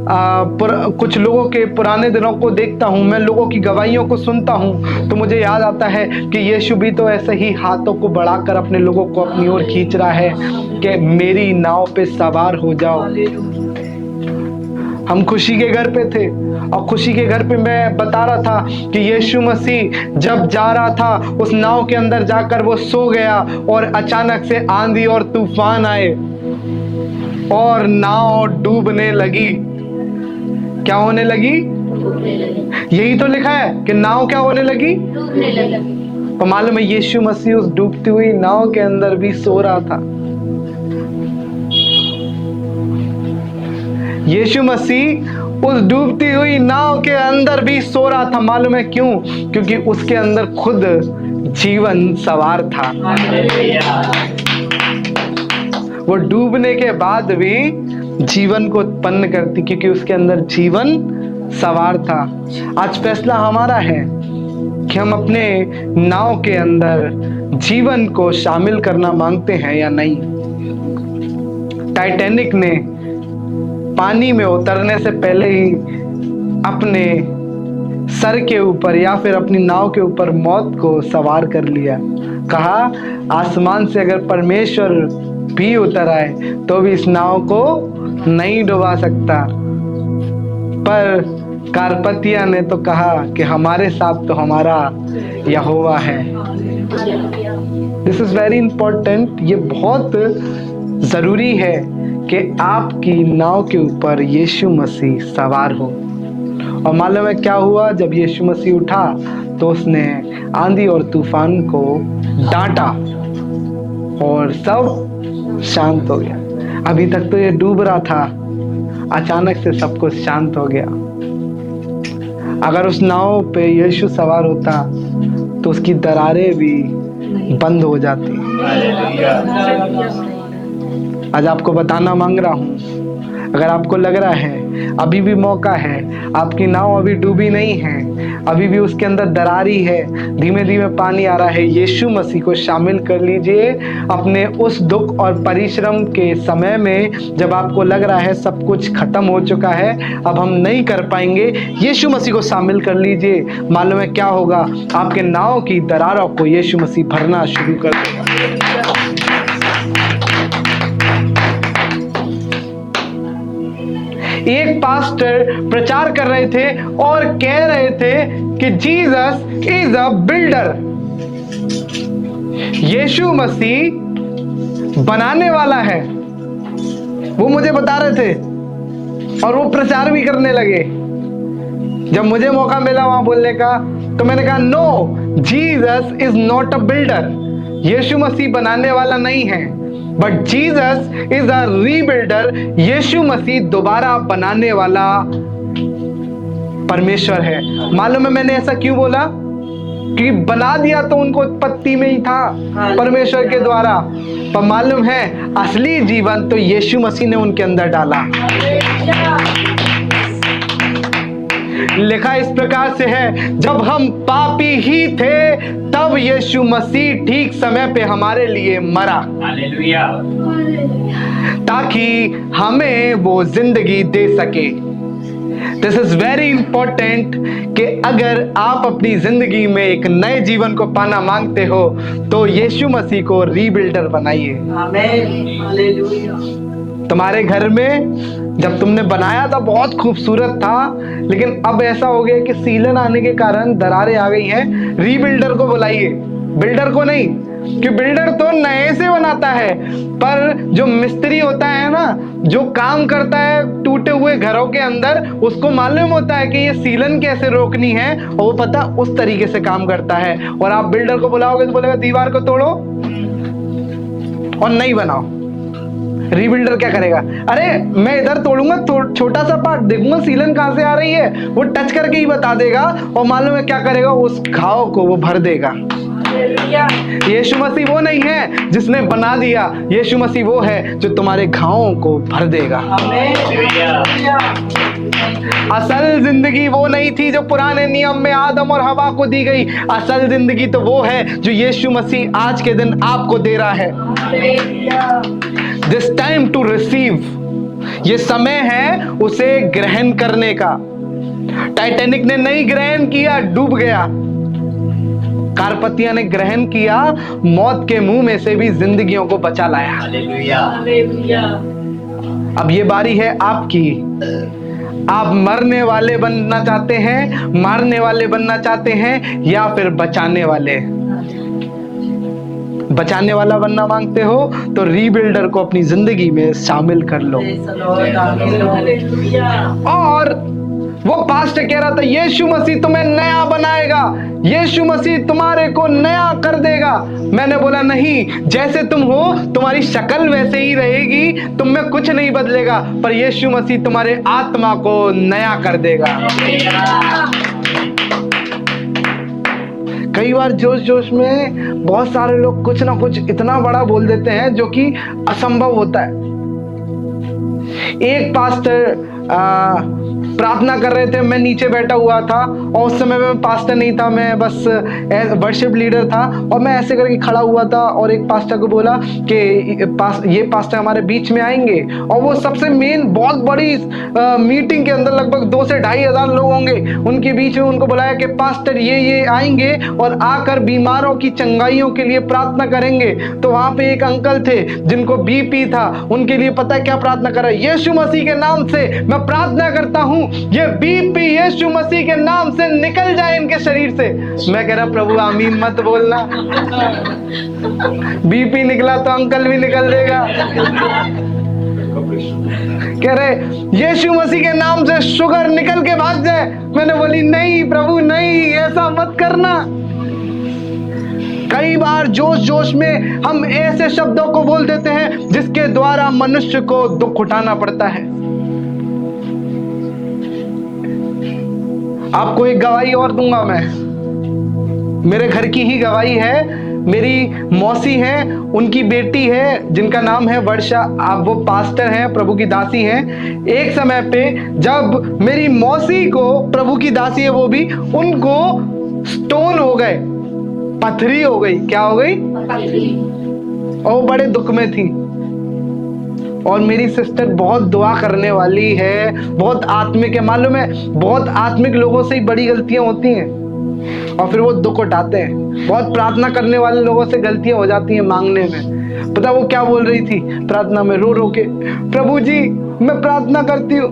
कुछ लोगों के पुराने दिनों को देखता हूँ, मैं लोगों की गवाहियों को सुनता हूँ, तो मुझे याद आता है कि यीशु भी तो ऐसे ही हाथों को बढ़ाकर अपने लोगों को अपनी ओर खींच रहा है कि मेरी नाव पे सवार हो जाओ। हम खुशी के घर पे थे और खुशी के घर पे मैं बता रहा था कि यीशु मसीह जब जा रहा था उस नाव के अंदर जाकर वो सो गया और अचानक से आंधी और तूफान आए और नाव डूबने लगी। क्या होने लगी? यही तो लिखा है कि नाव क्या होने लगी? डूबने लगी। तो मालूम है यीशु मसीह उस डूबती हुई नाव के अंदर भी सो रहा था। यीशु मसीह उस डूबती हुई नाव के अंदर भी सो रहा था। मालूम है क्यों? क्योंकि उसके अंदर खुद जीवन सवार था। वो डूबने के बाद भी जीवन को उत्पन्न करती, क्योंकि उसके अंदर जीवन सवार था। आज फैसला हमारा है कि हम अपने नाव के अंदर जीवन को शामिल करना मांगते हैं या नहीं। टाइटैनिक ने पानी में उतरने से पहले ही अपने सर के ऊपर या फिर अपनी नाव के ऊपर मौत को सवार कर लिया। कहा आसमान से अगर परमेश्वर भी उतर आए तो भी इस नाव को नहीं डुबा सकता। पर कारपतिया ने तो कहा कि हमारे साथ तो हमारा यहोवा है। This is very important. ये बहुत जरूरी है कि आपकी नाव के ऊपर यीशु मसीह सवार हो। और मालूम है क्या हुआ? जब यीशु मसीह उठा तो उसने आंधी और तूफान को डांटा और सब शांत हो गया। अभी तक तो ये डूब रहा था, अचानक से सब कुछ शांत हो गया। अगर उस नाव पे यीशु सवार होता तो उसकी दरारें भी बंद हो जाती। आज आपको बताना मांग रहा हूं, अगर आपको लग रहा है अभी भी मौका है, आपकी नाव अभी डूबी नहीं है, अभी भी उसके अंदर दरारी है, धीमे धीमे पानी आ रहा है, यीशु मसीह को शामिल कर लीजिए अपने उस दुख और परिश्रम के समय में जब आपको लग रहा है सब कुछ खत्म हो चुका है, अब हम नहीं कर पाएंगे। यीशु मसीह को शामिल कर लीजिए। मालूम है क्या होगा? आपके नाव की दरारों को यीशु मसीह भरना शुरू कर देगा। एक पास्टर प्रचार कर रहे थे और कह रहे थे कि जीसस इज अ बिल्डर। यीशु मसीह बनाने वाला है, वो मुझे बता रहे थे और वो प्रचार भी करने लगे। जब मुझे मौका मिला वहां बोलने का तो मैंने कहा no, Jesus is not a builder. यीशु मसीह बनाने वाला नहीं है। But Jesus is a rebuilder. यीशु मसीह दोबारा बनाने वाला परमेश्वर है। मालूम है मैंने ऐसा क्यों बोला? कि बना दिया तो उनको उत्पत्ति में ही था परमेश्वर के द्वारा, पर मालूम है असली जीवन तो यीशु मसीह ने उनके अंदर डाला। लिखा इस प्रकार से है, जब हम पापी ही थे तब यीशु मसीह ठीक समय पे हमारे लिए मरा, हालेलुया, ताकि हमें वो जिंदगी दे सके। दिस इज वेरी इंपॉर्टेंट कि अगर आप अपनी जिंदगी में एक नए जीवन को पाना मांगते हो तो यीशु मसीह को रीबिल्डर बनाइए। आमीन, हालेलुया। तुम्हारे घर में जब तुमने बनाया था बहुत खूबसूरत था, लेकिन अब ऐसा हो गया कि सीलन आने के कारण दरारें आ गई हैं। रीबिल्डर को बुलाइए, बिल्डर को नहीं, कि बिल्डर तो नए से बनाता है, पर जो मिस्त्री होता है ना, जो काम करता है टूटे हुए घरों के अंदर, उसको मालूम होता है कि ये सीलन कैसे रोकनी है, और वो पता उस तरीके से काम करता है। और आप बिल्डर को बुलाओगे तो बोलेगा दीवार को तोड़ो और नहीं बनाओ। रीबिल्डर क्या करेगा? अरे मैं इधर तोड़ूंगा, छोटा सा पार्ट देखूंगा सीलन कहां से आ रही है, वो टच करके ही बता देगा, और मालूम है क्या करेगा? उस घाव को वो भर देगा। यीशु मसीह वो नहीं है जिसने बना दिया, यीशु मसीह वो है जो तुम्हारे घावों को भर देगा। असल जिंदगी वो नहीं थी जो पुराने नियम में आदम और हवा को दी गई। असल जिंदगी तो वो है जो यीशु मसीह आज के दिन आपको दे रहा है। दिस टाइम टू रिसीव, ये समय है उसे ग्रहण करने का। टाइटैनिक ने नहीं ग्रहण किया, डूब गया। कारपतिया ने ग्रहण किया, मौत के मुंह में से भी जिंदगियों को बचा लाया। हालेलुया। अब ये बारी है आपकी। आप मरने वाले बनना चाहते हैं, मारने वाले बनना चाहते हैं, या फिर बचाने वाले? बचाने वाला बनना मांगते हो तो रीबिल्डर को अपनी जिंदगी में शामिल कर लो। और वो पास्टर कह रहा था यीशु मसीह तुम्हें नया बनाएगा, यीशु मसीह तुम्हारे को नया कर देगा। मैंने बोला नहीं, जैसे तुम हो तुम्हारी शक्ल वैसे ही रहेगी, तुम में कुछ नहीं बदलेगा, पर यीशु मसीह तुम्हारे आत्मा को नया कर देगा। कई बार जोश जोश में बहुत सारे लोग कुछ ना कुछ इतना बड़ा बोल देते हैं जो कि असंभव होता है। एक पास्टर प्रार्थना कर रहे थे, मैं नीचे बैठा हुआ था, और उस समय में पास्टर नहीं था, मैं बस वर्शिप लीडर था, और मैं ऐसे करके खड़ा हुआ था, और एक पास्टर को बोला कि ये पास्टर हमारे बीच में आएंगे, और वो सबसे मेन बहुत बड़ी मीटिंग के अंदर लगभग 2 से 2,500 लोग होंगे, उनके बीच में उनको बुलाया कि पास्टर ये आएंगे और आकर बीमारों की चंगाइयों के लिए प्रार्थना करेंगे। तो वहां पे एक अंकल थे जिनको बीपी था, उनके लिए पता है क्या प्रार्थना कर रहा है? यीशु मसीह के नाम से मैं प्रार्थना करता हूं, ये बीपी यीशु मसीह के नाम से निकल जाए इनके शरीर से। मैं कह रहा प्रभु आमीन मत बोलना, बीपी निकला तो अंकल भी निकल देगा। कह रहे यीशु मसीह के नाम से शुगर निकल के भाग जाए। मैंने बोली नहीं प्रभु नहीं, ऐसा मत करना। कई बार जोश जोश में हम ऐसे शब्दों को बोल देते हैं जिसके द्वारा मनुष्य को दुख उठाना पड़ता है। आपको एक गवाही और दूंगा मैं, मेरे घर की ही गवाही है। मेरी मौसी है, उनकी बेटी है जिनका नाम है वर्षा, आप वो पास्टर हैं, प्रभु की दासी हैं। एक समय पे जब मेरी मौसी को, प्रभु की दासी है वो भी, उनको स्टोन हो गए, पथरी हो गई। क्या हो गई? और बड़े दुख में थी। और मेरी सिस्टर बहुत दुआ करने वाली है, बहुत आत्मिक है। मालूम है बहुत आत्मिक लोगों से ही बड़ी गलतियां होती हैं, और फिर वो दुख उठाते हैं। बहुत प्रार्थना करने वाले लोगों से गलतियां हो जाती हैं मांगने में। पता वो क्या बोल रही थी प्रार्थना में? रो रो के, प्रभु जी मैं प्रार्थना करती हूँ,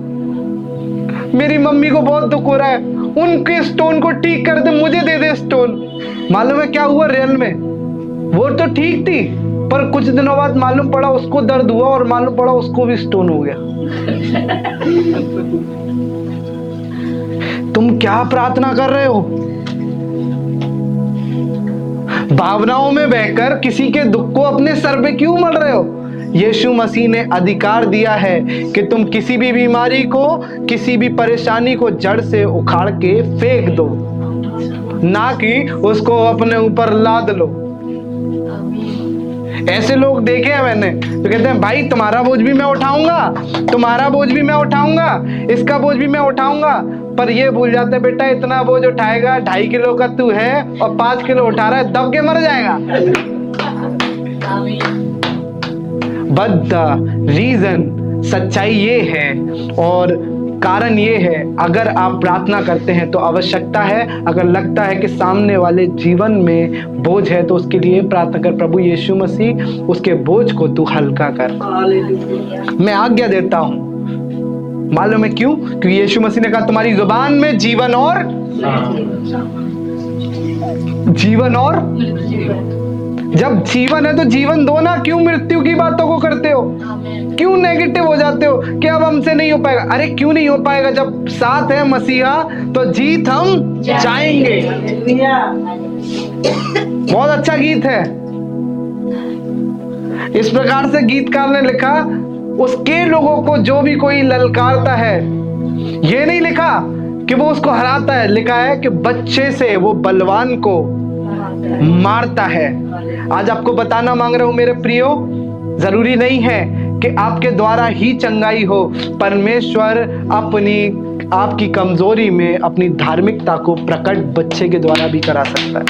मेरी मम्मी को बहुत दुख हो रहा है, उनके स्टोन को ठीक कर दे, मुझे दे दे स्टोन। मालूम है क्या हुआ रियल में? वो तो ठीक थी, पर कुछ दिनों बाद मालूम पड़ा उसको दर्द हुआ, और मालूम पड़ा उसको भी स्टोन हो गया। तुम क्या प्रार्थना कर रहे हो? भावनाओं में बहकर किसी के दुख को अपने सर पे क्यों मल रहे हो? यीशु मसीह ने अधिकार दिया है कि तुम किसी भी बीमारी को, किसी भी परेशानी को जड़ से उखाड़ के फेंक दो, ना कि उसको अपने ऊपर लाद लो। ऐसे लोग देखे हैं मैंने, तो कहते हैं भाई तुम्हारा बोझ भी मैं उठाऊंगा, तुम्हारा बोझ भी मैं उठाऊंगा, इसका बोझ भी मैं उठाऊंगा। पर ये भूल जाते हैं, बेटा इतना बोझ उठाएगा, 2.5 किलो का तू है और 5 किलो उठा रहा है, दब के मर जाएगा। बट द रीजन, सच्चाई ये है और कारण ये है, अगर आप प्रार्थना करते हैं तो आवश्यकता है, अगर लगता है कि सामने वाले जीवन में बोझ है तो उसके लिए प्रार्थना कर, प्रभु यीशु मसीह उसके बोझ को तू हल्का कर। मैं आज्ञा देता हूं, मालूम है क्यों? क्योंकि यीशु मसीह ने कहा तुम्हारी जुबान में जीवन और जब जीवन है तो जीवन दो ना, क्यों मृत्यु की बातों को करते हो? क्यों नेगेटिव हो जाते हो कि अब हमसे नहीं हो पाएगा? अरे क्यों नहीं हो पाएगा? जब साथ है मसीहा तो जीत हम जाएंगे। बहुत अच्छा गीत है। इस प्रकार से गीतकार ने लिखा, उसके लोगों को जो भी कोई ललकारता है, ये नहीं लिखा कि वो उसको हराता है, लिखा है कि बच्चे से वो बलवान को मारता है। आज आपको बताना मांग रहा हूं मेरे प्रियो, जरूरी नहीं है कि आपके द्वारा ही चंगाई हो। परमेश्वर आपकी कमजोरी में अपनी धार्मिकता को प्रकट बच्चे के द्वारा भी करा सकता है।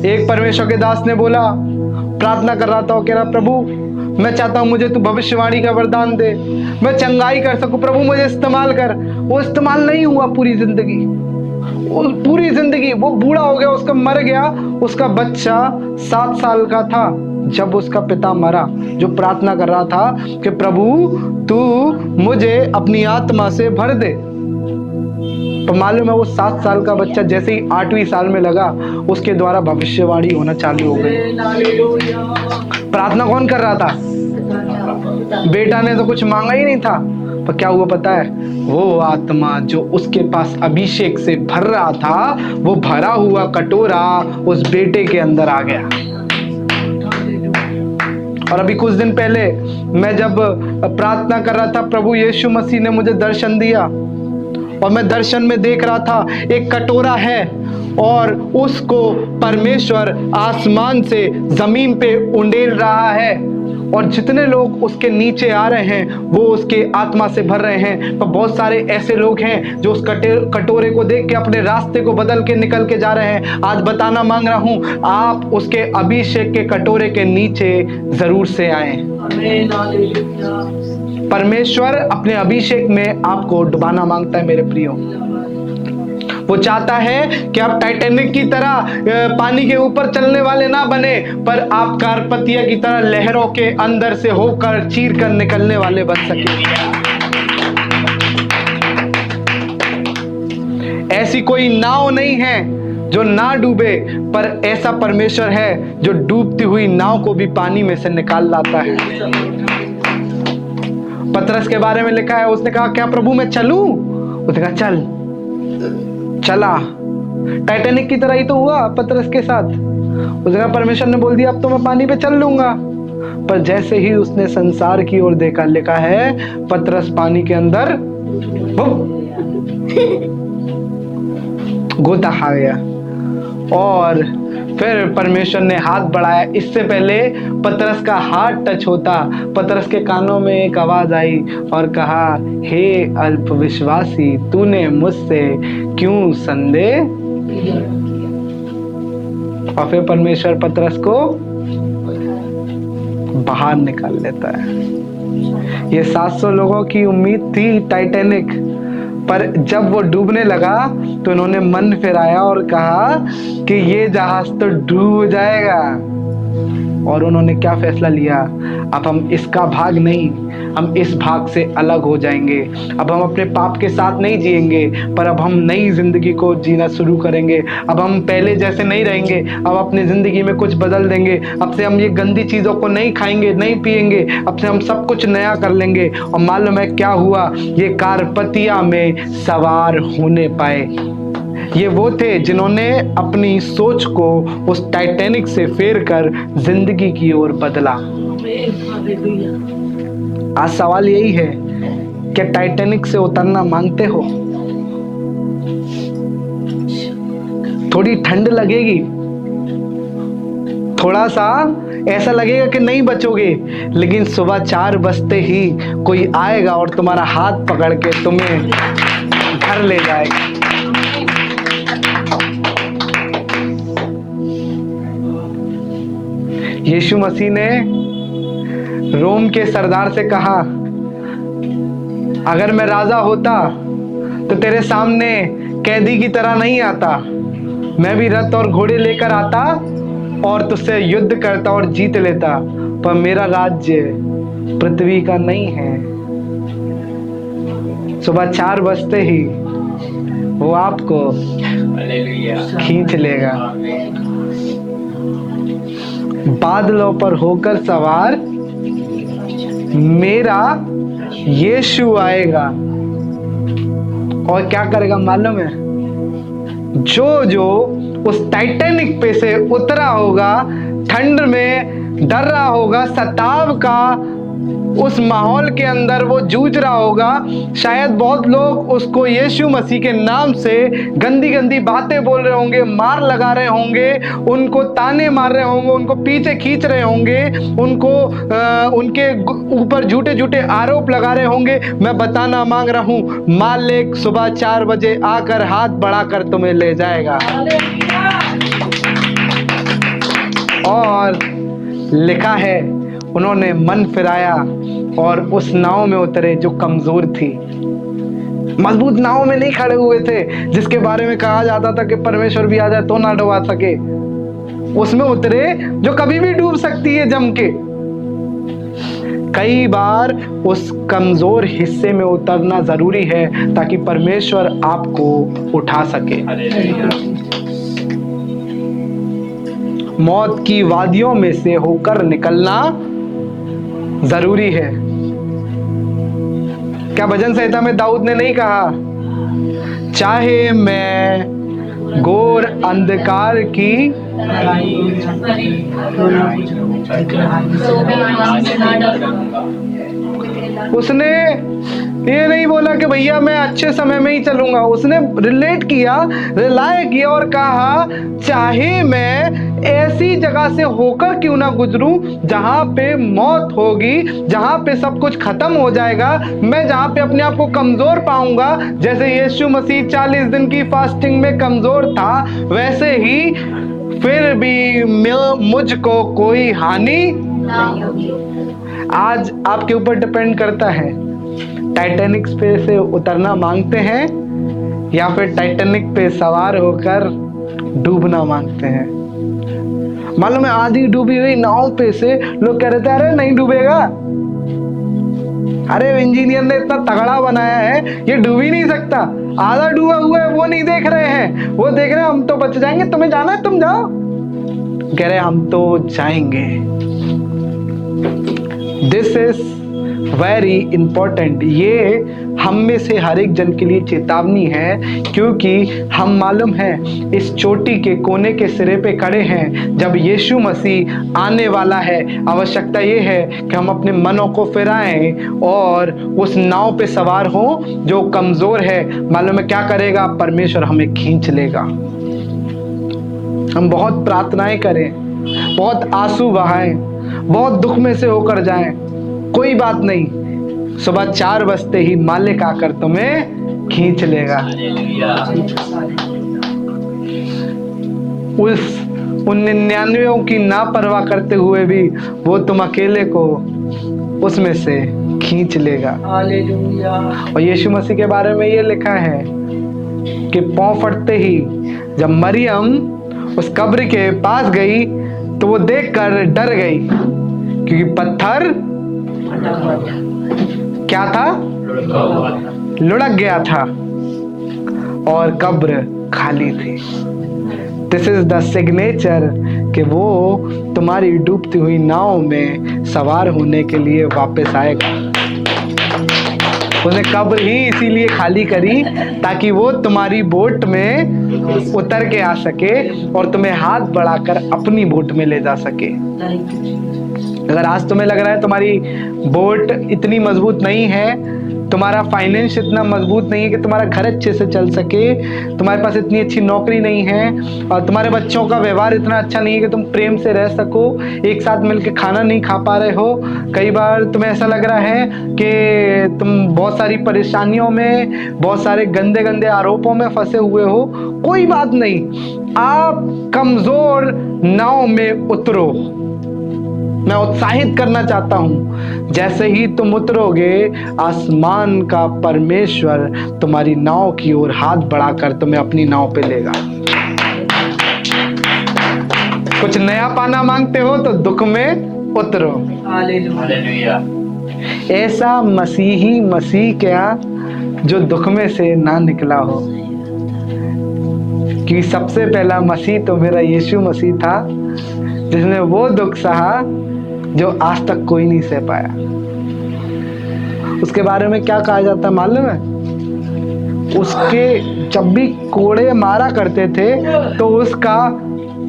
एक परमेश्वर के दास ने बोला, प्रार्थना कर रहा था और कह रहा, प्रभु मैं चाहता हूं मुझे तू भविष्यवाणी का वरदान दे, मैं चंगाई कर सकूं, प्रभु मुझे इस्तेमाल कर। वो इस्तेमाल नहीं हुआ पूरी जिंदगी, वो बूढ़ा हो गया, उसका मर गया। उसका बच्चा 7 साल का था जब उसका पिता मरा, जो प्रार्थना कर रहा था कि प्रभु तू मुझे अपनी आत्मा से भर दे। तो मालूम है वो 7 साल का बच्चा जैसे ही 8वीं साल में लगा, उसके द्वारा भविष्यवाणी होना चालू हो गई। प्रार्थना कौन कर रहा था? बेटा ने तो कुछ मांगा ही नहीं था। पर क्या हुआ पता है? वो आत्मा जो उसके पास अभिषेक से भर रहा था, वो भरा हुआ कटोरा उस बेटे के अंदर आ गया। और अभी कुछ दिन पहले मैं जब प्रार्थना कर रहा था, प्रभु यीशु मसीह ने मुझे दर्शन दिया और मैं दर्शन में देख रहा था एक कटोरा है और उसको परमेश्वर आसमान से जमीन पे उंडेल रहा है और जितने लोग उसके नीचे आ रहे हैं वो उसके आत्मा से भर रहे हैं। पर बहुत सारे ऐसे लोग हैं जो उस कटोरे को देख के अपने रास्ते को बदल के निकल के जा रहे हैं। आज बताना मांग रहा हूं, आप उसके अभिषेक के कटोरे के नीचे जरूर से आए। परमेश्वर अपने अभिषेक में आपको डुबाना मांगता है मेरे प्रियो। वो चाहता है कि आप टाइटैनिक की तरह पानी के ऊपर चलने वाले ना बने, पर आप कारपतिया की तरह लहरों के अंदर से होकर चीर कर निकलने वाले बन सके। ऐसी कोई नाव नहीं है जो ना डूबे, पर ऐसा परमेश्वर है जो डूबती हुई नाव को भी पानी में से निकाल लाता है। पतरस के बारे में लिखा है, उसने कहा क्या प्रभु मैं चलूं? उसने कहा चल। चला। टाइटैनिक की तरह ही तो हुआ पतरस के साथ। उसने कहा परमेश्वर ने बोल दिया अब तो मैं पानी पे चल लूंगा, पर जैसे ही उसने संसार की ओर देखा, लिखा है पतरस पानी के अंदर गोता खा गया। और फिर परमेश्वर ने हाथ बढ़ाया। इससे पहले पतरस का हाथ टच होता, पतरस के कानों में एक आवाज आई और कहा, हे अल्पविश्वासी, तूने मुझसे क्यों संदेह? और फिर परमेश्वर पतरस को बाहर निकाल लेता है। ये 700 लोगों की उम्मीद थी टाइटैनिक, पर जब वो डूबने लगा तो इन्होंने मन फिराया और कहा कि ये जहाज तो डूब जाएगा। और उन्होंने क्या फैसला लिया? अब हम इसका भाग नहीं, हम इस भाग से अलग हो जाएंगे। अब हम अपने पाप के साथ नहीं जिएंगे, पर अब हम नई जिंदगी को जीना शुरू करेंगे। अब हम पहले जैसे नहीं रहेंगे, अब अपनी जिंदगी में कुछ बदल देंगे। अब से हम ये गंदी चीजों को नहीं खाएंगे, नहीं पिएंगे, अब से हम सब कुछ नया कर लेंगे। और मालूम है क्या हुआ? ये कारपतिया में सवार होने पाए। ये वो थे जिन्होंने अपनी सोच को उस टाइटैनिक से फेर कर जिंदगी की ओर बदला। आज सवाल यही है, क्या टाइटैनिक से उतरना मांगते हो? थोड़ी ठंड लगेगी, थोड़ा सा ऐसा लगेगा कि नहीं बचोगे, लेकिन सुबह 4 बजते ही कोई आएगा और तुम्हारा हाथ पकड़ के तुम्हें घर ले जाएगा। यीशु मसीह ने रोम के सरदार से कहा, अगर मैं राजा होता तो तेरे सामने कैदी की तरह नहीं आता, मैं भी रथ और घोड़े लेकर आता और तुझसे युद्ध करता और जीत लेता, पर मेरा राज्य पृथ्वी का नहीं है। सुबह 4 बजते ही वो आपको खींच लेगा। बादलों पर होकर सवार मेरा यीशु आएगा और क्या करेगा मालूम है? जो उस टाइटैनिक पे से उतरा होगा, ठंड में डर रहा होगा, सताव का उस माहौल के अंदर वो जूझ रहा होगा, शायद बहुत लोग उसको यीशु मसीह के नाम से गंदी गंदी बातें बोल रहे होंगे, मार लगा रहे होंगे, उनको ताने मार रहे होंगे, उनको पीछे खींच रहे होंगे, उनको उनके ऊपर झूठे झूठे आरोप लगा रहे होंगे। मैं बताना मांग रहा हूँ, मालिक सुबह 4 बजे आकर हाथ बढ़ाकर तुम्हें ले जाएगा। और लिखा है, उन्होंने मन फिराया और उस नाव में उतरे जो कमजोर थी। मजबूत नाव में नहीं खड़े हुए थे, जिसके बारे में कहा जाता था कि परमेश्वर भी आ जाए तो ना डुबा सके। उसमें उतरे जो कभी भी डूब सकती है जम के। कई बार उस कमजोर हिस्से में उतरना जरूरी है ताकि परमेश्वर आपको उठा सके। मौत की वादियों में से होकर निकलना जरूरी है। क्या भजन संहिता में दाऊद ने नहीं कहा, चाहे मैं घोर अंधकार की उसने ये नहीं बोला कि भैया मैं अच्छे समय में ही चलूंगा। उसने रिलेट किया, रिलाय किया और कहा, चाहे मैं ऐसी जगह से होकर क्यों ना गुजरूं जहां पे मौत होगी, जहां पे सब कुछ खत्म हो जाएगा, मैं जहां पे अपने आप को कमजोर पाऊंगा। जैसे यीशु मसीह 40 दिन की फास्टिंग में कमजोर था, वैसे ही फिर भी मुझको कोई हानि नहीं होगी। आज आपके ऊपर डिपेंड करता है, टाइटैनिक पे से उतरना मांगते हैं या फिर टाइटैनिक पे सवार होकर डूबना मांगते हैं। मालूम है, आधी डूबी हुई नाव पे से लोग कह रहे थे, अरे नहीं डूबेगा, अरे इंजीनियर ने इतना तगड़ा बनाया है, ये डूब ही नहीं सकता। आधा डूबा हुआ है वो नहीं देख रहे हैं, वो देख रहे हैं हम तो बच जाएंगे, तुम्हें जाना है तुम जाओ। कह रहे हम तो जाएंगे। This is very important. ये हम में से हर एक जन के लिए चेतावनी है, क्योंकि हम मालूम है इस चोटी के कोने के सिरे पे खड़े हैं। जब यीशु मसीह आने वाला है, आवश्यकता ये है कि हम अपने मनों को फिराएं और उस नाव पे सवार हों जो कमजोर है। मालूम है क्या करेगा? परमेश्वर हमें खींच लेगा। हम बहुत प्रार्थनाएं करें, बहुत आंसू बहाएं, बहुत दुख में से होकर जाएं, कोई बात नहीं, सुबह 4 बजते ही मालिक आकर तुम्हें खींच लेगा। उन 99 की ना परवाह करते हुए भी वो तुम अकेले को उसमें से खींच लेगा। और यीशु मसीह के बारे में ये लिखा है कि पांव फटते ही जब मरियम उस कब्र के पास गई तो वो देखकर डर गई, क्योंकि पत्थर क्या था? लुढ़क गया था और कब्र खाली थी। दिस इज द सिग्नेचर कि वो तुम्हारी डूबती हुई नाव में सवार होने के लिए वापस आएगा। उसने कब्र ही इसीलिए खाली करी ताकि वो तुम्हारी बोट में उतर के आ सके और तुम्हें हाथ बढ़ाकर अपनी बोट में ले जा सके। अगर आज तुम्हें लग रहा है तुम्हारी बोट इतनी मजबूत नहीं है, तुम्हारा फाइनेंस इतना मजबूत नहीं है कि तुम्हारा घर अच्छे से चल सके, तुम्हारे पास इतनी अच्छी नौकरी नहीं है और तुम्हारे बच्चों का व्यवहार इतना अच्छा नहीं है कि तुम प्रेम से रह सको, एक साथ मिलकर खाना नहीं खा पा रहे हो, कई बार तुम्हें ऐसा लग रहा है कि तुम बहुत सारी परेशानियों में, बहुत सारे गंदे गंदे आरोपों में फंसे हुए हो, कोई बात नहीं, आप कमजोर नाव में उतरो। मैं उत्साहित करना चाहता हूं, जैसे ही तुम उतरोगे आसमान का परमेश्वर तुम्हारी नाव की ओर हाथ बढ़ाकर तुम्हें अपनी नाव पे लेगा। कुछ नया पाना मांगते हो तो दुख में उतरो। हालेलुया। ऐसा मसीही मसीह क्या जो दुख में से ना निकला हो, कि सबसे पहला मसीह तो मेरा यीशु मसीह था जिसने वो दुख सहा जो आज तक कोई नहीं सह पाया। उसके बारे में क्या कहा जाता है मालूम है? उसके जब भी कोड़े मारा करते थे तो उसका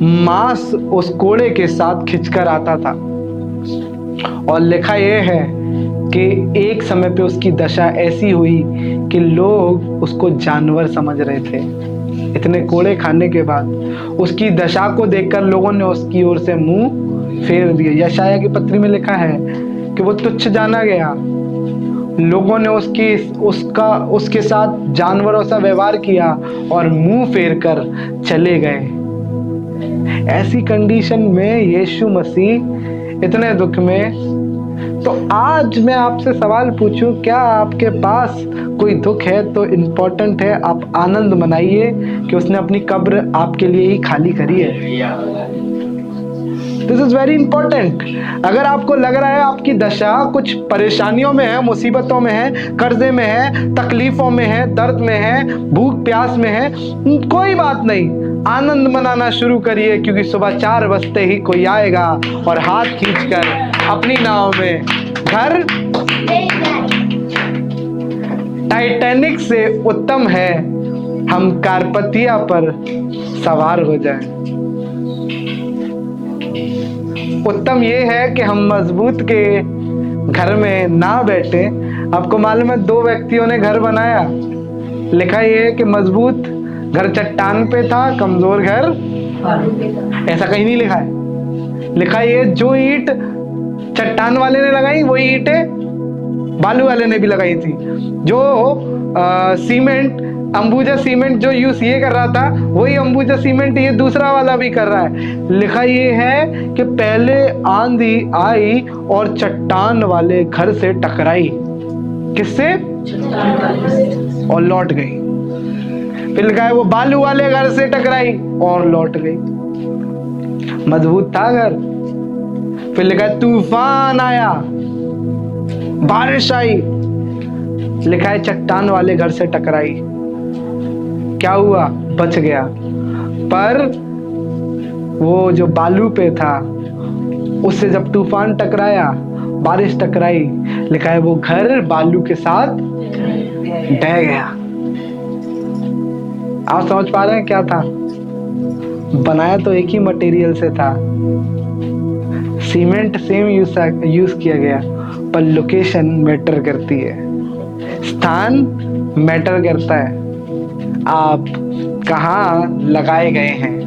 मांस उस कोड़े के साथ खिंचकर आता था। और लिखा यह है कि एक समय पे उसकी दशा ऐसी हुई कि लोग उसको जानवर समझ रहे थे। इतने कोड़े खाने के बाद उसकी दशा को देखकर लोगों ने उसकी ओर से मुंह फेर दिया। यशाया की पत्री में लिखा है कि वो तुच्छ जाना गया, लोगों ने उसके साथ जानवरों सा व्यवहार किया और मुंह फेर कर चले गए। ऐसी कंडीशन में यीशु मसीह इतने दुख में, तो आज मैं आपसे सवाल पूछूं, क्या आपके पास कोई दुख है तो इम्पोर्टेंट है आप आनंद मनाइए कि उसने अपनी कब्र आपके लिए ही खाली करी है। This is very important. अगर आपको लग रहा है आपकी दशा कुछ परेशानियों में है, मुसीबतों में है, कर्जे में है, तकलीफों में है, दर्द में है, भूख प्यास में है, कोई बात नहीं, आनंद मनाना शुरू करिए, क्योंकि सुबह 4 बजते ही कोई आएगा और हाथ खींचकर अपनी नाव में घर ले जाए। टाइटैनिक से उत्तम है हम कारपतिया पर सवार हो जाएं। उत्तम ये है कि हम मजबूत के घर में ना बैठे। आपको मालूम है 2 व्यक्तियों ने घर बनाया, लिखा ये है कि मजबूत घर चट्टान पे था, कमजोर घर ऐसा कहीं नहीं लिखा है। लिखा ये जो ईंट चट्टान वाले ने लगाई वही ईंटें बालू वाले ने भी लगाई थी। जो सीमेंट अंबुजा सीमेंट जो यूज ये कर रहा था वही अंबुजा सीमेंट ये दूसरा वाला भी कर रहा है। लिखा ये है कि पहले आंधी आई और चट्टान वाले घर से टकराई, किससे? और लौट गई। फिर लिखा है वो बालू वाले घर से टकराई और लौट गई। मजबूत था घर। फिर लिखा है तूफान आया, बारिश आई, लिखा है चट्टान वाले घर से टकराई। क्या हुआ? बच गया। पर वो जो बालू पे था उससे जब तूफान टकराया, बारिश टकराई, लिखा है वो घर बालू के साथ ढह गया। आप समझ पा रहे हैं क्या था? बनाया तो एक ही मटेरियल से था, सीमेंट सेम यूज किया गया, पर लोकेशन मैटर करती है, स्थान मैटर करता है, आप कहाँ लगाए गए हैं।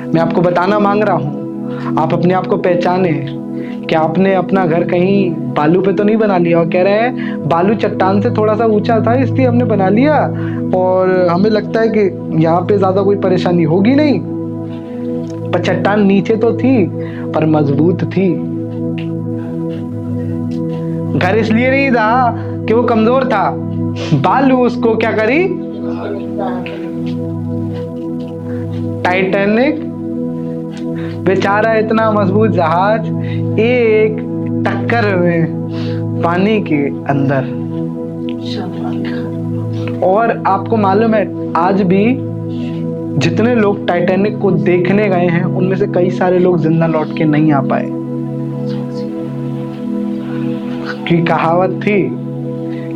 मैं आपको बताना मांग रहा हूँ, आप अपने आप को पहचाने कि आपने अपना घर कहीं बालू पे तो नहीं बना लिया और कह रहे हैं बालू चट्टान से थोड़ा सा ऊंचा था इसलिए हमने बना लिया और हमें लगता है कि यहाँ पे ज्यादा कोई परेशानी होगी नहीं, पर चट्टान नीचे तो थी पर मजबूत थी। घर इसलिए नहीं था कि वो कमजोर था, बालू उसको क्या करी? टाइटैनिक बेचारा इतना मजबूत जहाज एक टक्कर में पानी के अंदर। और आपको मालूम है आज भी जितने लोग टाइटैनिक को देखने गए हैं उनमें से कई सारे लोग जिंदा लौट के नहीं आ पाए, की कहावत थी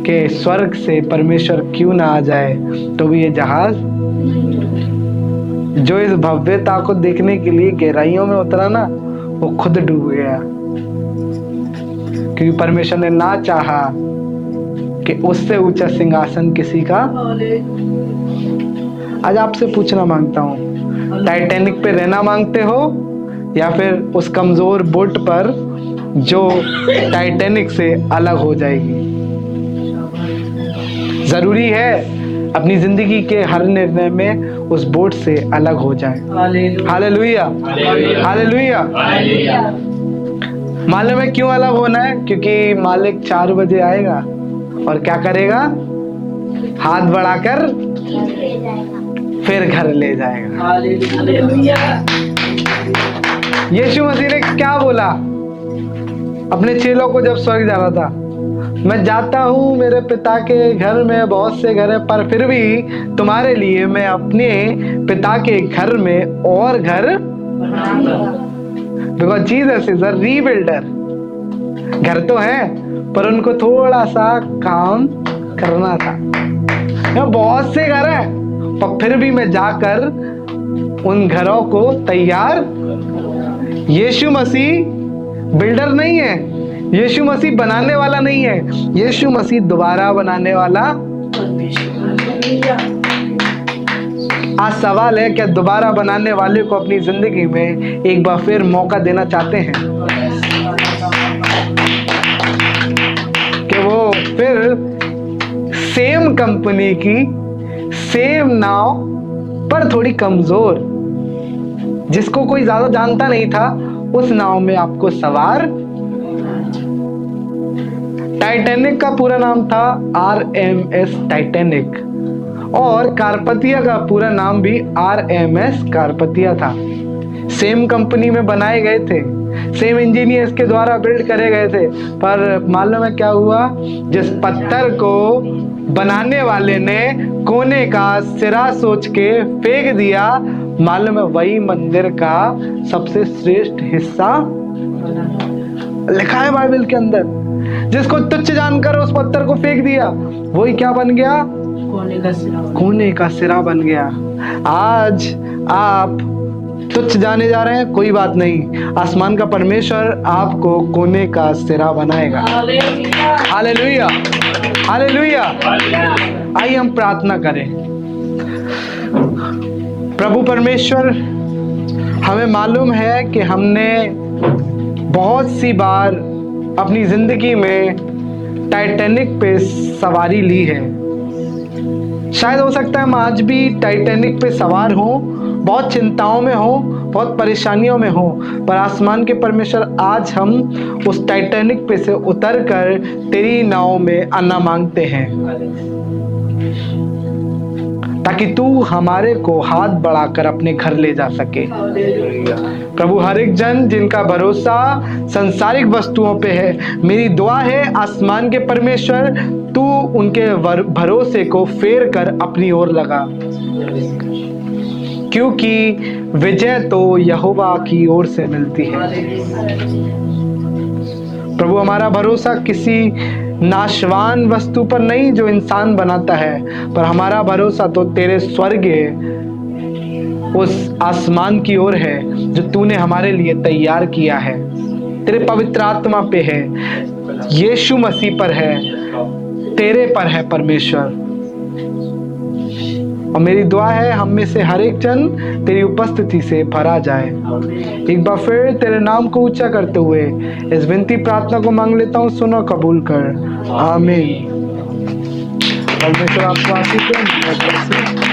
कि स्वर्ग से परमेश्वर क्यों ना आ जाए तो भी ये जहाज जो इस भव्यता को देखने के लिए गहराइयों में उतरा ना, वो खुद डूब गया, क्योंकि परमेश्वर ने ना चाहा कि उससे ऊंचा सिंहासन किसी का। आज आपसे पूछना मांगता हूं, टाइटैनिक पे रहना मांगते हो या फिर उस कमजोर बोट पर जो टाइटैनिक से अलग हो जाएगी? जरूरी है अपनी जिंदगी के हर निर्णय में उस बोट से अलग हो जाए। Hallelujah, hallelujah. मालूम है क्यों अलग होना है? क्योंकि मालिक 4 बजे आएगा और क्या करेगा? हाथ बढ़ाकर फिर घर ले जाएगा। यीशु मसीह ने क्या बोला अपने चेलों को जब स्वर्ग जा रहा था? मैं जाता हूँ मेरे पिता के घर में बहुत से घर है, पर फिर भी तुम्हारे लिए मैं अपने पिता के घर में और घर, बिकॉज जीसस इज अ रीबिल्डर। घर तो है पर उनको थोड़ा सा काम करना था। यहाँ बहुत से घर है पर फिर भी मैं जाकर उन घरों को तैयार। यीशु मसीह बिल्डर नहीं है, यीशु मसीह बनाने वाला नहीं है, यीशु मसीह दोबारा बनाने वाला। आज सवाल है, क्या दोबारा बनाने वाले को अपनी जिंदगी में एक बार फिर मौका देना चाहते हैं कि वो फिर सेम कंपनी की सेम नाव पर थोड़ी कमजोर, जिसको कोई ज्यादा जानता नहीं था, उस नाव में आपको सवार। टाइटैनिक का पूरा नाम था RMS टाइटैनिक, और कारपतिया का पूरा नाम भी RMS कारपतिया था। सेम कंपनी में बनाए गए थे, सेम इंजीनियर्स के द्वारा बिल्ड करे गए थे, पर मालूम है क्या हुआ? जिस पत्थर को बनाने वाले ने कोने का सिरा सोच के फेंक दिया, मालूम है वही मंदिर का सबसे श्रेष्ठ हिस्सा लिखा है बाइबल के अंदर। जिसको तुच्छ जानकर उस पत्थर को फेंक दिया, वही क्या बन गया? कोने का सिरा बन गया। आज आप तुच्छ जाने जा रहे हैं, कोई बात नहीं, आसमान का परमेश्वर आपको कोने का सिरा बनाएगा। Hallelujah, hallelujah. आइए हम प्रार्थना करें। प्रभु परमेश्वर, हमें मालूम है कि हमने बहुत सी बार अपनी जिंदगी में टाइटैनिक पे सवारी ली है। शायद हो सकता है हम आज भी टाइटैनिक पे सवार हों, बहुत चिंताओं में हों, बहुत परेशानियों में हों, पर आसमान के परमेश्वर आज हम उस टाइटैनिक पे से उतरकर तेरी नाव में आना मांगते हैं, ताकि तू हमारे को हाथ बढ़ाकर अपने घर ले जा सके। प्रभु, हर एक जन जिनका भरोसा संसारिक वस्तुओं पे है, मेरी दुआ है आसमान के परमेश्वर तू उनके भरोसे को फेर कर अपनी ओर लगा, क्योंकि विजय तो यहोवा की ओर से मिलती है। प्रभु, हमारा भरोसा किसी नाशवान वस्तु पर नहीं जो इंसान बनाता है, पर हमारा भरोसा तो तेरे स्वर्गीय उस आसमान की ओर है जो तूने हमारे लिए तैयार किया है। तेरे पवित्र आत्मा पे है, यीशु मसीह पर है, तेरे पर है परमेश्वर। और मेरी दुआ है हम में से हर एक जन तेरी उपस्थिति से भरा जाए। एक बार फिर तेरे नाम को ऊंचा करते हुए इस विनती प्रार्थना को मांग लेता हूँ, सुनो, कबूल कर। आमीन। परमेश्वर आपको आशीष दे।